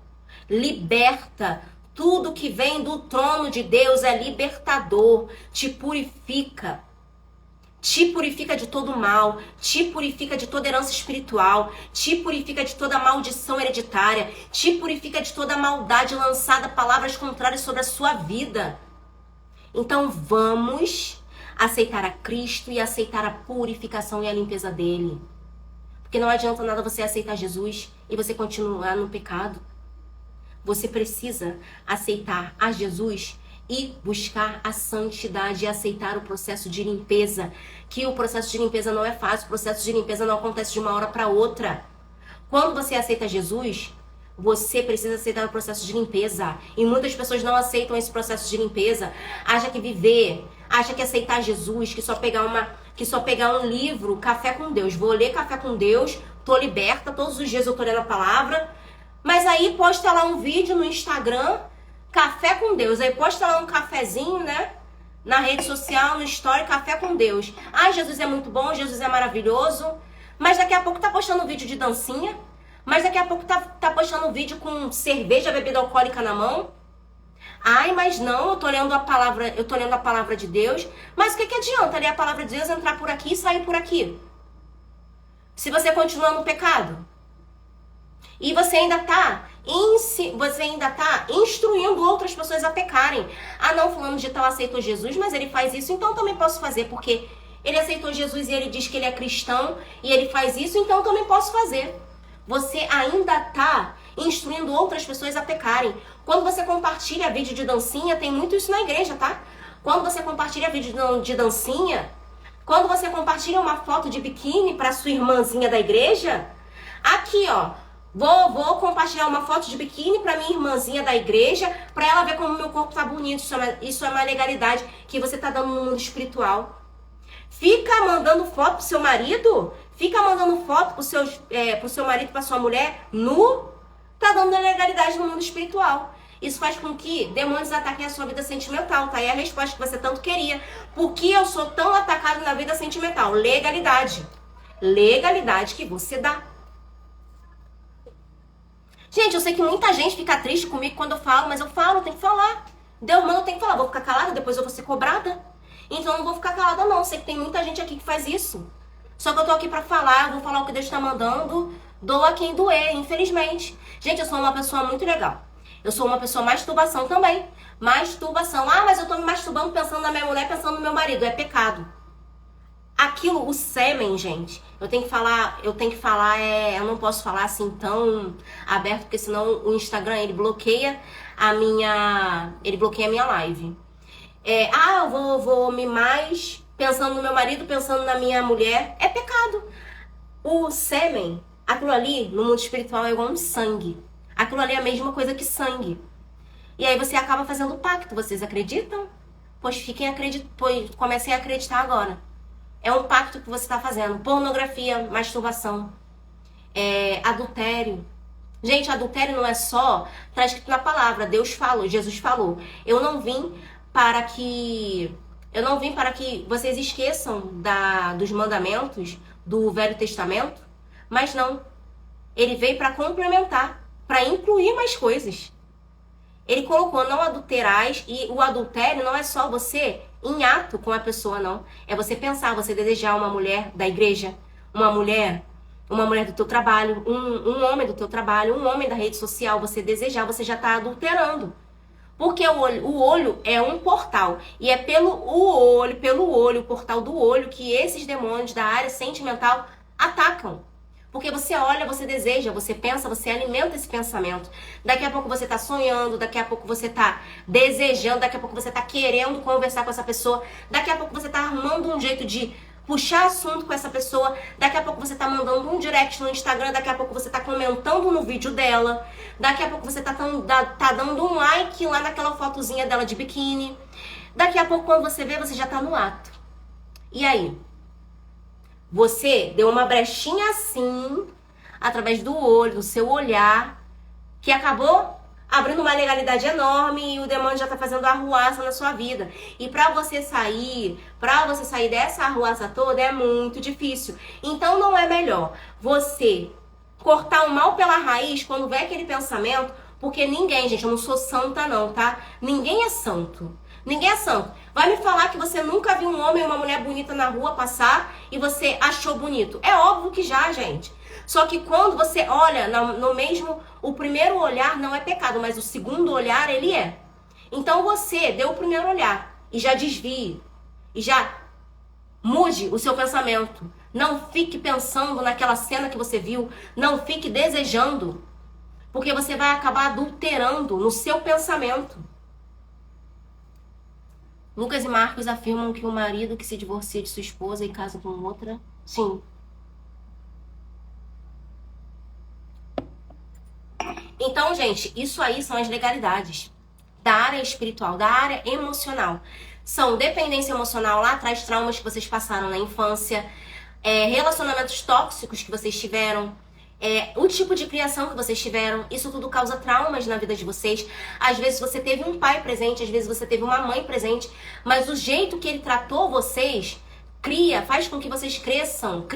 liberta. Tudo que vem do trono de Deus é libertador. Te purifica. Te purifica de todo mal, te purifica de toda herança espiritual, te purifica de toda maldição hereditária, te purifica de toda maldade lançada, palavras contrárias sobre a sua vida. Então vamos aceitar a Cristo e aceitar a purificação e a limpeza dele. Porque não adianta nada você aceitar Jesus e você continuar no pecado. Você precisa aceitar a Jesus e buscar a santidade e aceitar o processo de limpeza. Que o processo de limpeza não é fácil, o processo de limpeza não acontece de uma hora para outra. Quando você aceita Jesus, você precisa aceitar o processo de limpeza. E muitas pessoas não aceitam esse processo de limpeza. Acha que aceitar Jesus, que só pegar um livro, Café com Deus. Vou ler Café com Deus, tô liberta, todos os dias eu tô lendo a palavra. Mas aí posta lá um vídeo no Instagram, Café com Deus. Aí posta lá um cafezinho, né? Na rede social, no story, Café com Deus. Ai, Jesus é muito bom, Jesus é maravilhoso. Mas daqui a pouco tá postando um vídeo de dancinha. Mas daqui a pouco tá postando um vídeo com cerveja, bebida alcoólica na mão. Ai, mas não, eu tô lendo a palavra de Deus. Mas o que adianta ler a palavra de Deus, entrar por aqui e sair por aqui? Se você continua no pecado. E você ainda tá instruindo outras pessoas a pecarem. Ah, não, fulano de tal aceitou Jesus, mas ele faz isso, então eu também posso fazer, porque ele aceitou Jesus e ele diz que ele é cristão e ele faz isso, então eu também posso fazer. Você ainda tá instruindo outras pessoas a pecarem. Quando você compartilha vídeo de dancinha, tem muito isso na igreja, tá? Quando você compartilha vídeo de dancinha, quando você compartilha uma foto de biquíni para sua irmãzinha da igreja, aqui, ó, vou compartilhar uma foto de biquíni pra minha irmãzinha da igreja, pra ela ver como meu corpo tá bonito. Isso é uma legalidade que você tá dando no mundo espiritual. Fica mandando foto pro seu marido, fica mandando foto pro seu marido, pra sua mulher, nu, tá dando legalidade no mundo espiritual. Isso faz com que demônios ataquem a sua vida sentimental, tá? E a resposta que você tanto queria. Por que eu sou tão atacado na vida sentimental? Legalidade. Legalidade que você dá. Gente, eu sei que muita gente fica triste comigo quando eu falo, mas eu falo, tem que falar. Deus manda, eu tenho que falar. Vou ficar calada, depois eu vou ser cobrada. Então eu não vou ficar calada não. Eu sei que tem muita gente aqui que faz isso. Só que eu tô aqui pra falar, vou falar o que Deus tá mandando. Doa quem doer, infelizmente. Gente, eu sou uma pessoa muito legal. Eu sou uma pessoa masturbação também. Masturbação. Ah, mas eu tô me masturbando pensando na minha mulher, pensando no meu marido. É pecado. Aquilo, o sêmen, gente, eu não posso falar assim tão aberto, porque senão o Instagram, ele bloqueia a minha live. Eu vou me mais pensando no meu marido, pensando na minha mulher, é pecado. O sêmen, aquilo ali, no mundo espiritual, é igual um sangue. Aquilo ali é a mesma coisa que sangue. E aí você acaba fazendo pacto, vocês acreditam? Pois comecem a acreditar agora. É um pacto que você está fazendo. Pornografia, masturbação, adultério. Gente, adultério não é só, tá escrito na palavra, Deus falou, Jesus falou. Eu não vim para que vocês esqueçam dos mandamentos do Velho Testamento, mas não. Ele veio para complementar, para incluir mais coisas. Ele colocou não adulterais, e o adultério não é só você em ato com a pessoa, não. É você pensar, você desejar uma mulher da igreja, uma mulher do teu trabalho, um homem do teu trabalho, um homem da rede social, você desejar, você já está adulterando. Porque o olho é um portal. E é pelo olho, o portal do olho, que esses demônios da área sentimental atacam. Porque você olha, você deseja, você pensa, você alimenta esse pensamento. Daqui a pouco você tá sonhando, daqui a pouco você tá desejando, daqui a pouco você tá querendo conversar com essa pessoa, daqui a pouco você tá arrumando um jeito de puxar assunto com essa pessoa, daqui a pouco você tá mandando um direct no Instagram, daqui a pouco você tá comentando no vídeo dela, daqui a pouco você tá dando um like lá naquela fotozinha dela de biquíni. Daqui a pouco, quando você vê, você já tá no ato. E aí? Você deu uma brechinha assim, através do olho, do seu olhar, que acabou abrindo uma legalidade enorme e o demônio já tá fazendo arruaça na sua vida. E pra você sair dessa arruaça toda é muito difícil. Então não é melhor você cortar o mal pela raiz quando vê aquele pensamento, porque ninguém, gente, eu não sou santa não, tá? Ninguém é santo. Ninguém é santo. Vai me falar que você nunca viu um homem ou uma mulher bonita na rua passar e você achou bonito. É óbvio que já, gente. Só que quando você olha no mesmo... O primeiro olhar não é pecado, mas o segundo olhar, ele é. Então você deu o primeiro olhar e já desvie. E já mude o seu pensamento. Não fique pensando naquela cena que você viu. Não fique desejando. Porque você vai acabar adulterando no seu pensamento. Lucas e Marcos afirmam que o marido que se divorcia de sua esposa e casa com outra, sim. Então, gente, isso aí são as legalidades da área espiritual, da área emocional. São dependência emocional lá atrás, traumas que vocês passaram na infância, relacionamentos tóxicos que vocês tiveram, o tipo de criação que vocês tiveram. Isso tudo causa traumas na vida de vocês. Às vezes você teve um pai presente, às vezes você teve uma mãe presente, mas o jeito que ele tratou vocês faz com que vocês cresçam,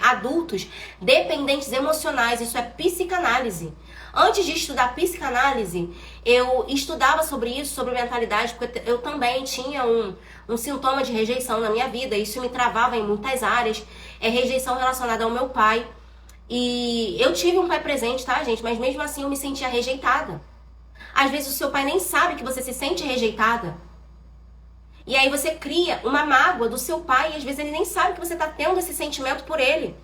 adultos dependentes emocionais. Isso é psicanálise. Antes de estudar psicanálise, eu estudava sobre isso, sobre mentalidade, porque eu também tinha um sintoma de rejeição na minha vida. Isso me travava em muitas áreas. Rejeição relacionada ao meu pai. E eu tive um pai presente, tá, gente? Mas mesmo assim eu me sentia rejeitada. Às vezes o seu pai nem sabe que você se sente rejeitada. E aí você cria uma mágoa do seu pai e às vezes ele nem sabe que você tá tendo esse sentimento por ele.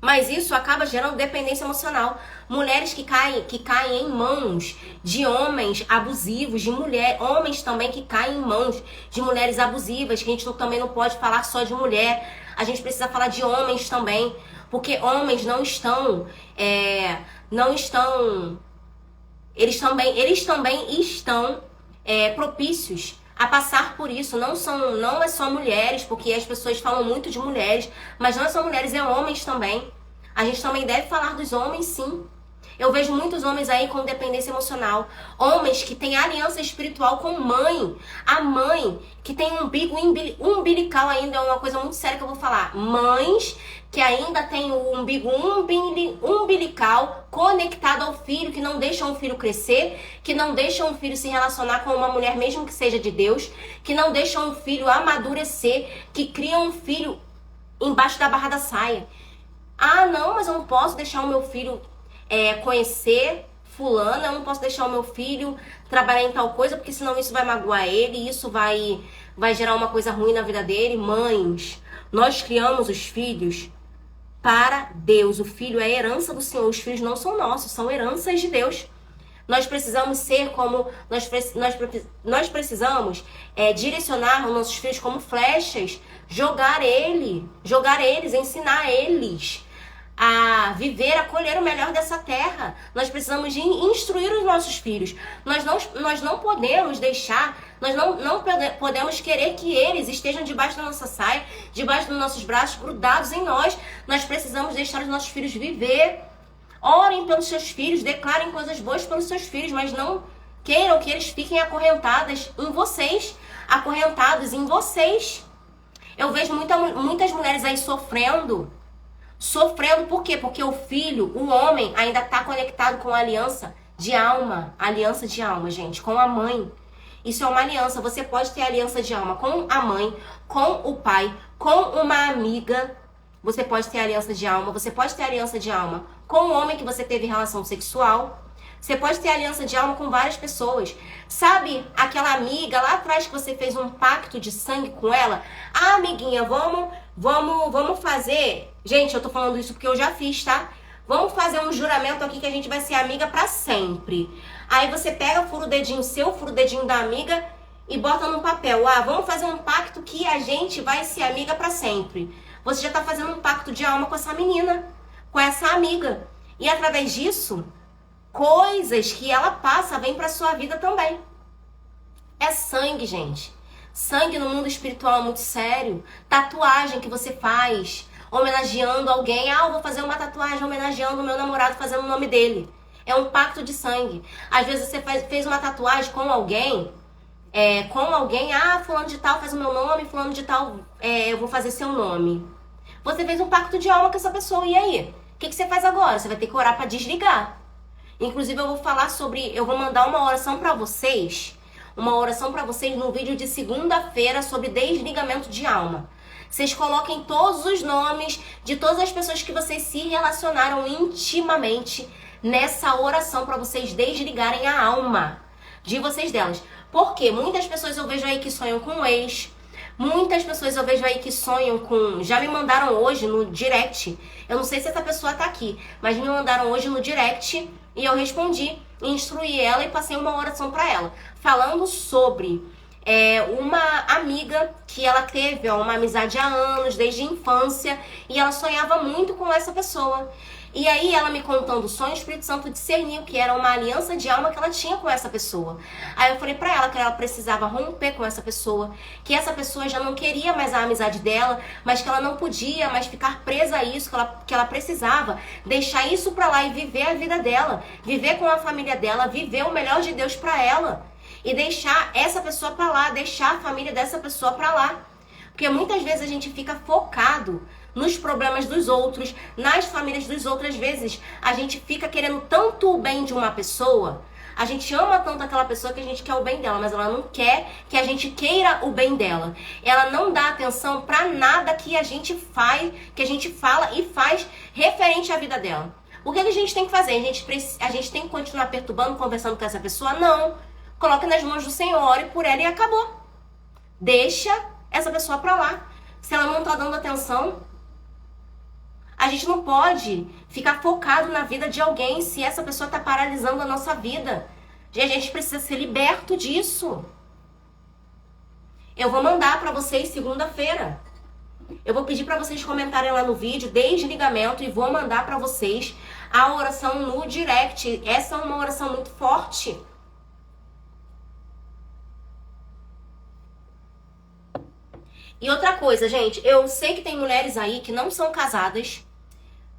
Mas isso acaba gerando dependência emocional. Mulheres que caem em mãos de homens abusivos, homens também que caem em mãos de mulheres abusivas, que a gente também não pode falar só de mulher. A gente precisa falar de homens também, porque homens eles também estão propícios a passar por isso. Não é só mulheres, porque as pessoas falam muito de mulheres, mas não é só mulheres, é homens também. A gente também deve falar dos homens, sim. Eu vejo muitos homens aí com dependência emocional. Homens que têm aliança espiritual com mãe. A mãe que tem um umbigo umbilical ainda, é uma coisa muito séria que eu vou falar. Mães que ainda têm o umbigo umbilical conectado ao filho, que não deixam o filho crescer, que não deixam o filho se relacionar com uma mulher mesmo que seja de Deus, que não deixam o filho amadurecer, que criam um filho embaixo da barra da saia. Ah, não, mas eu não posso deixar o meu filho conhecer fulana, eu não posso deixar o meu filho trabalhar em tal coisa, porque senão isso vai magoar ele, isso vai gerar uma coisa ruim na vida dele. Mães, nós criamos os filhos para Deus. O filho é herança do Senhor. Os filhos não são nossos, são heranças de Deus. Nós precisamos ser como... Nós precisamos direcionar os nossos filhos como flechas, jogar eles, ensinar eles a viver, a colher o melhor dessa terra. Nós precisamos de instruir os nossos filhos. Nós não podemos deixar, nós não podemos querer que eles estejam debaixo da nossa saia, debaixo dos nossos braços, grudados em nós. Nós precisamos deixar os nossos filhos viver. Orem pelos seus filhos, declarem coisas boas pelos seus filhos, mas não queiram que eles fiquem acorrentados em vocês. Eu vejo muitas mulheres aí sofrendo por quê? Porque o filho, o homem, ainda está conectado com a aliança de alma, aliança de alma, gente, com a mãe. Isso é uma aliança. Você pode ter aliança de alma com a mãe, com o pai, com uma amiga. Você pode ter aliança de alma. Você pode ter aliança de alma com o homem que você teve relação sexual. Você pode ter aliança de alma com várias pessoas. Sabe aquela amiga lá atrás que você fez um pacto de sangue com ela? Ah, amiguinha, vamos fazer... Gente, eu tô falando isso porque eu já fiz, tá? Vamos fazer um juramento aqui que a gente vai ser amiga pra sempre. Aí você pega, fura o dedinho seu, fura o dedinho da amiga e bota num papel. Ah, vamos fazer um pacto que a gente vai ser amiga pra sempre. Você já tá fazendo um pacto de alma com essa menina, com essa amiga. E através disso, coisas que ela passa vêm pra sua vida também. É sangue, gente. Sangue no mundo espiritual é muito sério. Tatuagem que você faz homenageando alguém. Ah, eu vou fazer uma tatuagem homenageando o meu namorado, fazendo o nome dele. É um pacto de sangue. Às vezes você fez uma tatuagem com alguém, ah, fulano de tal faz o meu nome, fulano de tal, eu vou fazer seu nome. Você fez um pacto de alma com essa pessoa, e aí? O que você faz agora? Você vai ter que orar para desligar. Inclusive eu vou mandar uma oração para vocês, no vídeo de segunda-feira sobre desligamento de alma. Vocês coloquem todos os nomes de todas as pessoas que vocês se relacionaram intimamente nessa oração para vocês desligarem a alma de vocês delas. Porque muitas pessoas eu vejo aí que sonham com um ex. Muitas pessoas eu vejo aí que sonham com... Já me mandaram hoje no direct. Eu não sei se essa pessoa tá aqui, mas me mandaram hoje no direct e eu respondi, instruí ela e passei uma oração para ela, falando sobre uma amiga que ela teve uma amizade há anos, desde a infância, e ela sonhava muito com essa pessoa. E aí ela me contando o sonho, o Espírito Santo discerniu que era uma aliança de alma que ela tinha com essa pessoa. Aí eu falei pra ela que ela precisava romper com essa pessoa, que essa pessoa já não queria mais a amizade dela, mas que ela não podia mais ficar presa a isso, que ela precisava deixar isso pra lá e viver a vida dela, viver com a família dela, viver o melhor de Deus pra ela. E deixar essa pessoa pra lá, deixar a família dessa pessoa pra lá. Porque muitas vezes a gente fica focado nos problemas dos outros, nas famílias dos outros. Às vezes a gente fica querendo tanto o bem de uma pessoa, a gente ama tanto aquela pessoa que a gente quer o bem dela, mas ela não quer que a gente queira o bem dela. Ela não dá atenção pra nada que a gente faz, que a gente fala e faz referente à vida dela. O que a gente tem que fazer? A gente tem que continuar perturbando, conversando com essa pessoa? Não. Coloque nas mãos do Senhor, ore por ela e acabou. Deixa essa pessoa pra lá. Se ela não tá dando atenção, a gente não pode ficar focado na vida de alguém se essa pessoa tá paralisando a nossa vida. A gente precisa ser liberto disso. Eu vou mandar pra vocês segunda-feira. Eu vou pedir pra vocês comentarem lá no vídeo desligamento e vou mandar pra vocês a oração no direct. Essa é uma oração muito forte. E outra coisa, gente, eu sei que tem mulheres aí que não são casadas,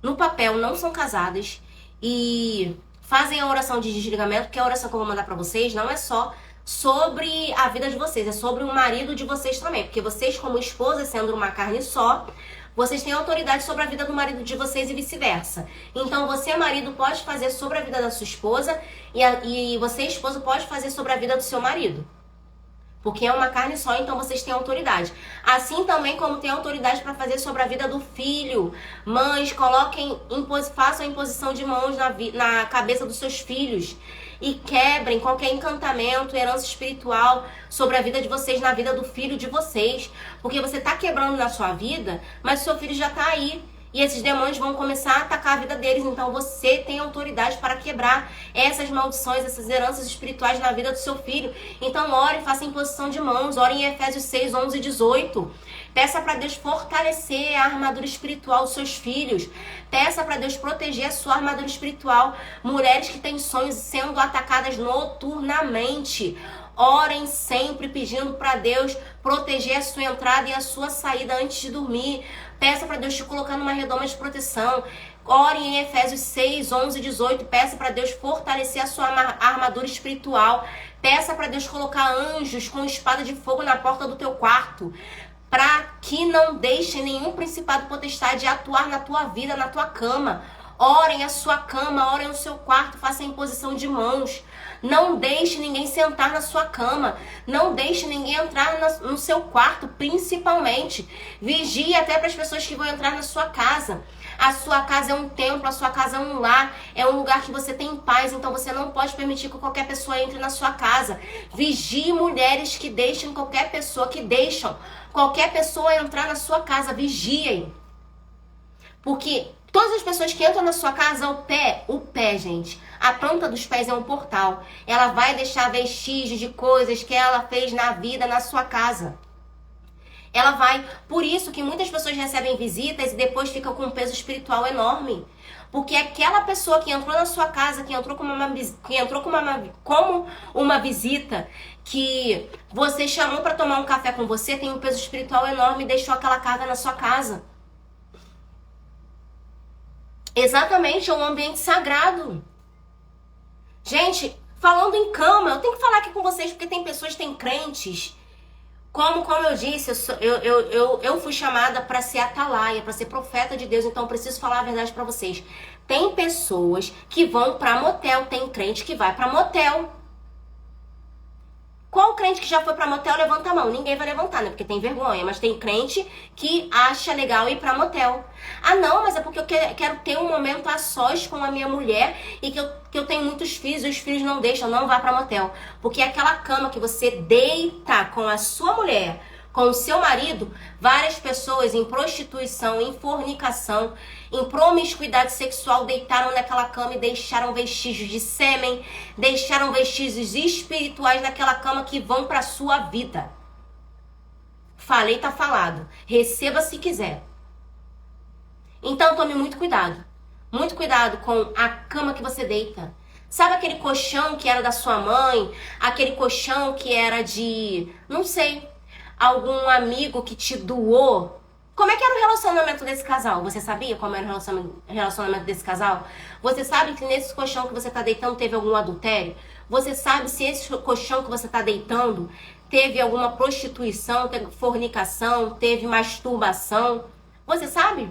no papel não são casadas, e fazem a oração de desligamento, porque a oração que eu vou mandar pra vocês não é só sobre a vida de vocês, é sobre o marido de vocês também, porque vocês como esposa, sendo uma carne só, vocês têm autoridade sobre a vida do marido de vocês e vice-versa. Então você, marido, pode fazer sobre a vida da sua esposa e você, esposa, pode fazer sobre a vida do seu marido. Porque é uma carne só, então vocês têm autoridade. Assim também como tem autoridade para fazer sobre a vida do filho. Mães, façam a imposição de mãos na cabeça dos seus filhos. E quebrem qualquer encantamento, herança espiritual sobre a vida de vocês, na vida do filho de vocês. Porque você tá quebrando na sua vida, mas o seu filho já tá aí. E esses demônios vão começar a atacar a vida deles. Então você tem autoridade para quebrar essas maldições, essas heranças espirituais na vida do seu filho. Então ore, faça imposição de mãos. Ore em Efésios 6, 11 e 18. Peça para Deus fortalecer a armadura espiritual dos seus filhos. Peça para Deus proteger a sua armadura espiritual. Mulheres que têm sonhos sendo atacadas noturnamente. Orem sempre pedindo para Deus proteger a sua entrada e a sua saída antes de dormir. Peça para Deus te colocar numa redoma de proteção. Ore em Efésios 6, 11 e 18. Peça para Deus fortalecer a sua armadura espiritual. Peça para Deus colocar anjos com espada de fogo na porta do teu quarto, para que não deixe nenhum principado potestade atuar na tua vida, na tua cama. Orem a sua cama, orem o seu quarto, façam a imposição de mãos. Não deixe ninguém sentar na sua cama. Não deixe ninguém entrar no seu quarto, principalmente. Vigie até para as pessoas que vão entrar na sua casa. A sua casa é um templo, a sua casa é um lar, é um lugar que você tem paz, então você não pode permitir que qualquer pessoa entre na sua casa. Vigie mulheres que deixam qualquer pessoa entrar na sua casa, vigiem. Porque todas as pessoas que entram na sua casa, o pé, gente, a planta dos pés é um portal. Ela vai deixar vestígios de coisas que ela fez na vida, na sua casa. Ela vai, por isso que muitas pessoas recebem visitas e depois ficam com um peso espiritual enorme. Porque aquela pessoa que entrou na sua casa, que entrou como uma visita, que você chamou para tomar um café com você, tem um peso espiritual enorme e deixou aquela carga na sua casa. Exatamente, é um ambiente sagrado. Gente, falando em cama, eu tenho que falar aqui com vocês porque tem pessoas, tem crentes. Como eu disse, eu fui chamada para ser atalaia, para ser profeta de Deus, então eu preciso falar a verdade para vocês. Tem pessoas que vão para motel, tem crente que vai para motel. Qual crente que já foi pra motel, levanta a mão? Ninguém vai levantar, né? Porque tem vergonha. Mas tem crente que acha legal ir pra motel. Ah, não, mas é porque eu quero ter um momento a sós com a minha mulher e que eu tenho muitos filhos e os filhos não deixam, não vá pra motel. Porque aquela cama que você deita com a sua mulher, com o seu marido, várias pessoas em prostituição, em fornicação, em promiscuidade sexual deitaram naquela cama e deixaram vestígios de sêmen, deixaram vestígios espirituais naquela cama que vão para sua vida. Falei, tá falado. Receba se quiser. Então tome muito cuidado. Muito cuidado com a cama que você deita. Sabe aquele colchão que era da sua mãe? Aquele colchão que era de, não sei, algum amigo que te doou? Como é que era o relacionamento desse casal? Você sabia como era o relacionamento desse casal? Você sabe que nesse colchão que você está deitando teve algum adultério? Você sabe se esse colchão que você está deitando teve alguma prostituição, teve fornicação, teve masturbação? Você sabe?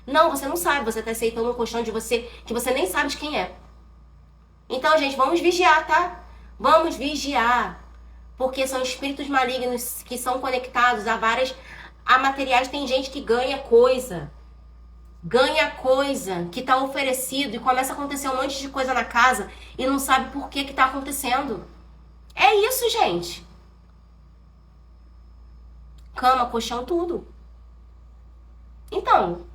Não, você não sabe. Você está aceitando um colchão de você que você nem sabe de quem é. Então, gente, vamos vigiar, tá? Vamos vigiar. Porque são espíritos malignos que são conectados a materiais. Tem gente que ganha coisa que tá oferecido e começa a acontecer um monte de coisa na casa e não sabe por que tá acontecendo. É isso, gente. Cama, colchão, tudo. Então,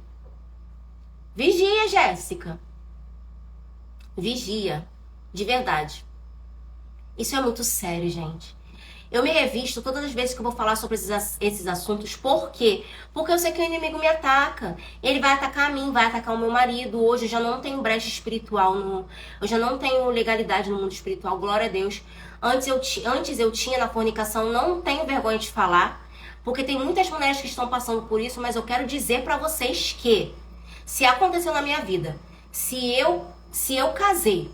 vigia, Jéssica. Vigia. De verdade. Isso é muito sério, gente. Eu me revisto todas as vezes que eu vou falar sobre esses assuntos. Por quê? Porque eu sei que o inimigo me ataca. Ele vai atacar a mim, vai atacar o meu marido. Hoje eu já não tenho brecha espiritual. Eu já não tenho legalidade no mundo espiritual. Glória a Deus. Antes eu tinha na fornicação. Não tenho vergonha de falar. Porque tem muitas mulheres que estão passando por isso. Mas eu quero dizer pra vocês que se aconteceu na minha vida, se eu casei,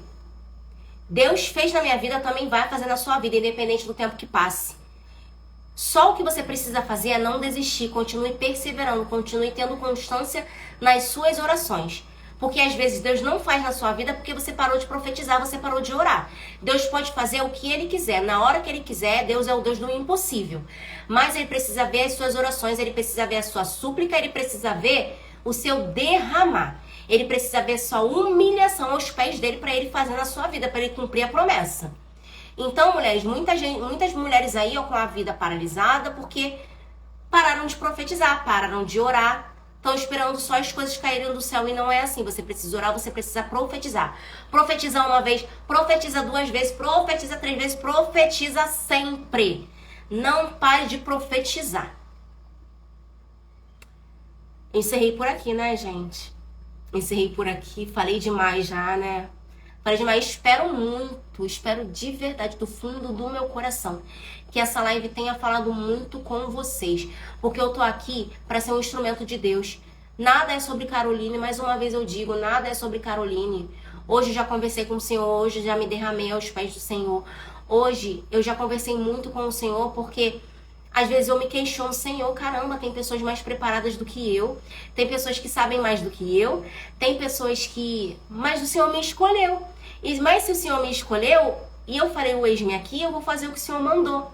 Deus fez na minha vida, também vai fazer na sua vida, independente do tempo que passe. Só o que você precisa fazer é não desistir, continue perseverando, continue tendo constância nas suas orações. Porque às vezes Deus não faz na sua vida porque você parou de profetizar, você parou de orar. Deus pode fazer o que Ele quiser, na hora que Ele quiser. Deus é o Deus do impossível. Mas Ele precisa ver as suas orações, Ele precisa ver a sua súplica, Ele precisa ver o seu derramar. Ele precisa ver sua humilhação aos pés dele para ele fazer na sua vida, para ele cumprir a promessa. Então, mulheres, muitas mulheres aí ó, com a vida paralisada porque pararam de profetizar, pararam de orar, estão esperando só as coisas caírem do céu e não é assim. Você precisa orar, você precisa profetizar. Profetizar uma vez, profetiza duas vezes, profetiza três vezes, profetiza sempre. Não pare de profetizar. Encerrei por aqui, né, gente? Encerrei por aqui, falei demais já, né? Falei demais, espero de verdade, do fundo do meu coração, que essa live tenha falado muito com vocês, porque eu tô aqui para ser um instrumento de Deus. Nada é sobre Caroline, mais uma vez eu digo, nada é sobre Caroline. Hoje já conversei com o Senhor, hoje já me derramei aos pés do Senhor. Hoje eu já conversei muito com o Senhor, porque Às vezes eu me questiono, Senhor, caramba, tem pessoas mais preparadas do que eu, tem pessoas que sabem mais do que eu, tem pessoas que... Mas o Senhor me escolheu. Mas se o Senhor me escolheu e eu falei o eis-me aqui, eu vou fazer o que o Senhor mandou.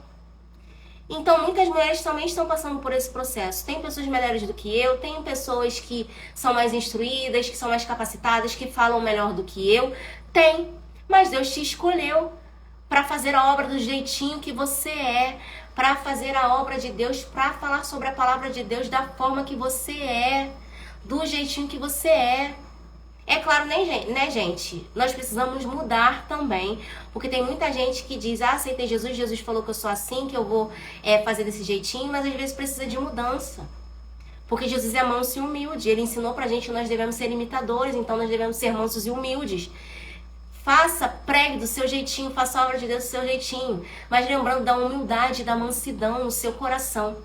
Então, muitas mulheres também estão passando por esse processo. Tem pessoas melhores do que eu, tem pessoas que são mais instruídas, que são mais capacitadas, que falam melhor do que eu. Tem, mas Deus te escolheu para fazer a obra do jeitinho que você é, para fazer a obra de Deus, para falar sobre a palavra de Deus da forma que você é, do jeitinho que você é. É claro, né, gente? Nós precisamos mudar também, porque tem muita gente que diz, aceitei Jesus, Jesus falou que eu sou assim, que eu vou fazer desse jeitinho, mas às vezes precisa de mudança. Porque Jesus é manso e humilde, ele ensinou pra gente que nós devemos ser imitadores, então nós devemos ser mansos e humildes. Faça, pregue do seu jeitinho, faça a obra de Deus do seu jeitinho, mas lembrando da humildade, da mansidão no seu coração.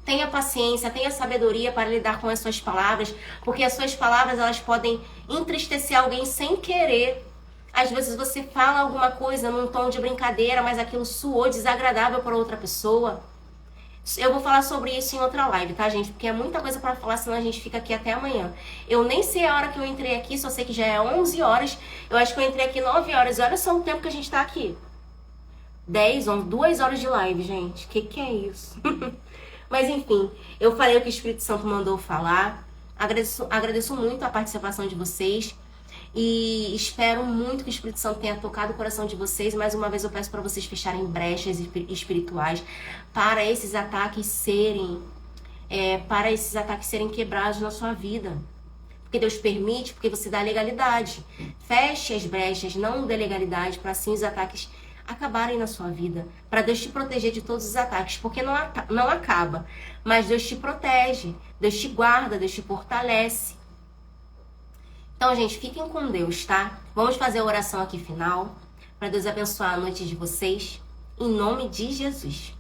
Tenha paciência, tenha sabedoria para lidar com as suas palavras, porque as suas palavras elas podem entristecer alguém sem querer. Às vezes você fala alguma coisa num tom de brincadeira, mas aquilo soou desagradável para outra pessoa. Eu vou falar sobre isso em outra live, tá, gente? Porque é muita coisa para falar, senão a gente fica aqui até amanhã. Eu nem sei a hora que eu entrei aqui, só sei que já é 11 horas. Eu acho que eu entrei aqui 9 horas. E olha só o tempo que a gente tá aqui. 10, 11, 2 horas de live, gente. Que é isso? Mas enfim, eu falei o que o Espírito Santo mandou falar. Agradeço muito a participação de vocês. E espero muito que o Espírito Santo tenha tocado o coração de vocês. Mais uma vez eu peço para vocês fecharem brechas espirituais para esses ataques serem quebrados na sua vida. Porque Deus permite, porque você dá legalidade. Feche as brechas, não dê legalidade, para assim os ataques acabarem na sua vida, para Deus te proteger de todos os ataques, porque não acaba, mas Deus te protege, Deus te guarda, Deus te fortalece. Então, gente, fiquem com Deus, tá? Vamos fazer a oração aqui final, para Deus abençoar a noite de vocês, em nome de Jesus.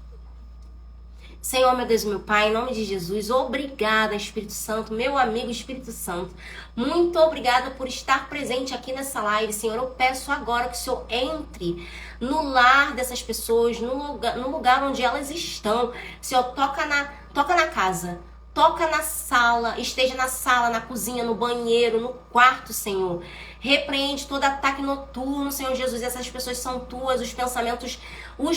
Senhor, meu Deus, meu Pai, em nome de Jesus, obrigada, Espírito Santo, meu amigo Espírito Santo. Muito obrigada por estar presente aqui nessa live, Senhor. Eu peço agora que o Senhor entre no lar dessas pessoas, no lugar onde elas estão. Senhor, toca na casa. Toca na sala, esteja na sala, na cozinha, no banheiro, no quarto, Senhor. Repreende todo ataque noturno, Senhor Jesus. Essas pessoas são tuas, os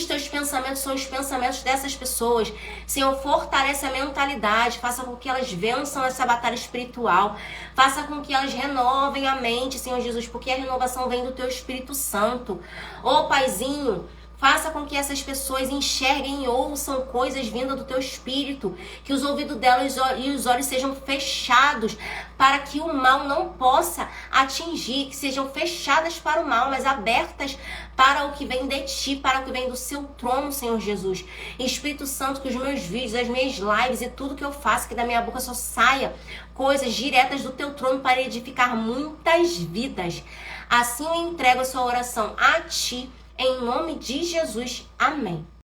teus pensamentos são os pensamentos dessas pessoas. Senhor, fortalece a mentalidade, faça com que elas vençam essa batalha espiritual. Faça com que elas renovem a mente, Senhor Jesus, porque a renovação vem do teu Espírito Santo. Ô, Paizinho, faça com que essas pessoas enxerguem e ouçam coisas vindas do teu Espírito, que os ouvidos delas e os olhos sejam fechados para que o mal não possa atingir, que sejam fechadas para o mal, mas abertas para o que vem de ti, para o que vem do seu trono, Senhor Jesus. Espírito Santo, que os meus vídeos, as minhas lives e tudo que eu faço, que da minha boca só saia coisas diretas do teu trono para edificar muitas vidas. Assim eu entrego a sua oração a ti, em nome de Jesus. Amém.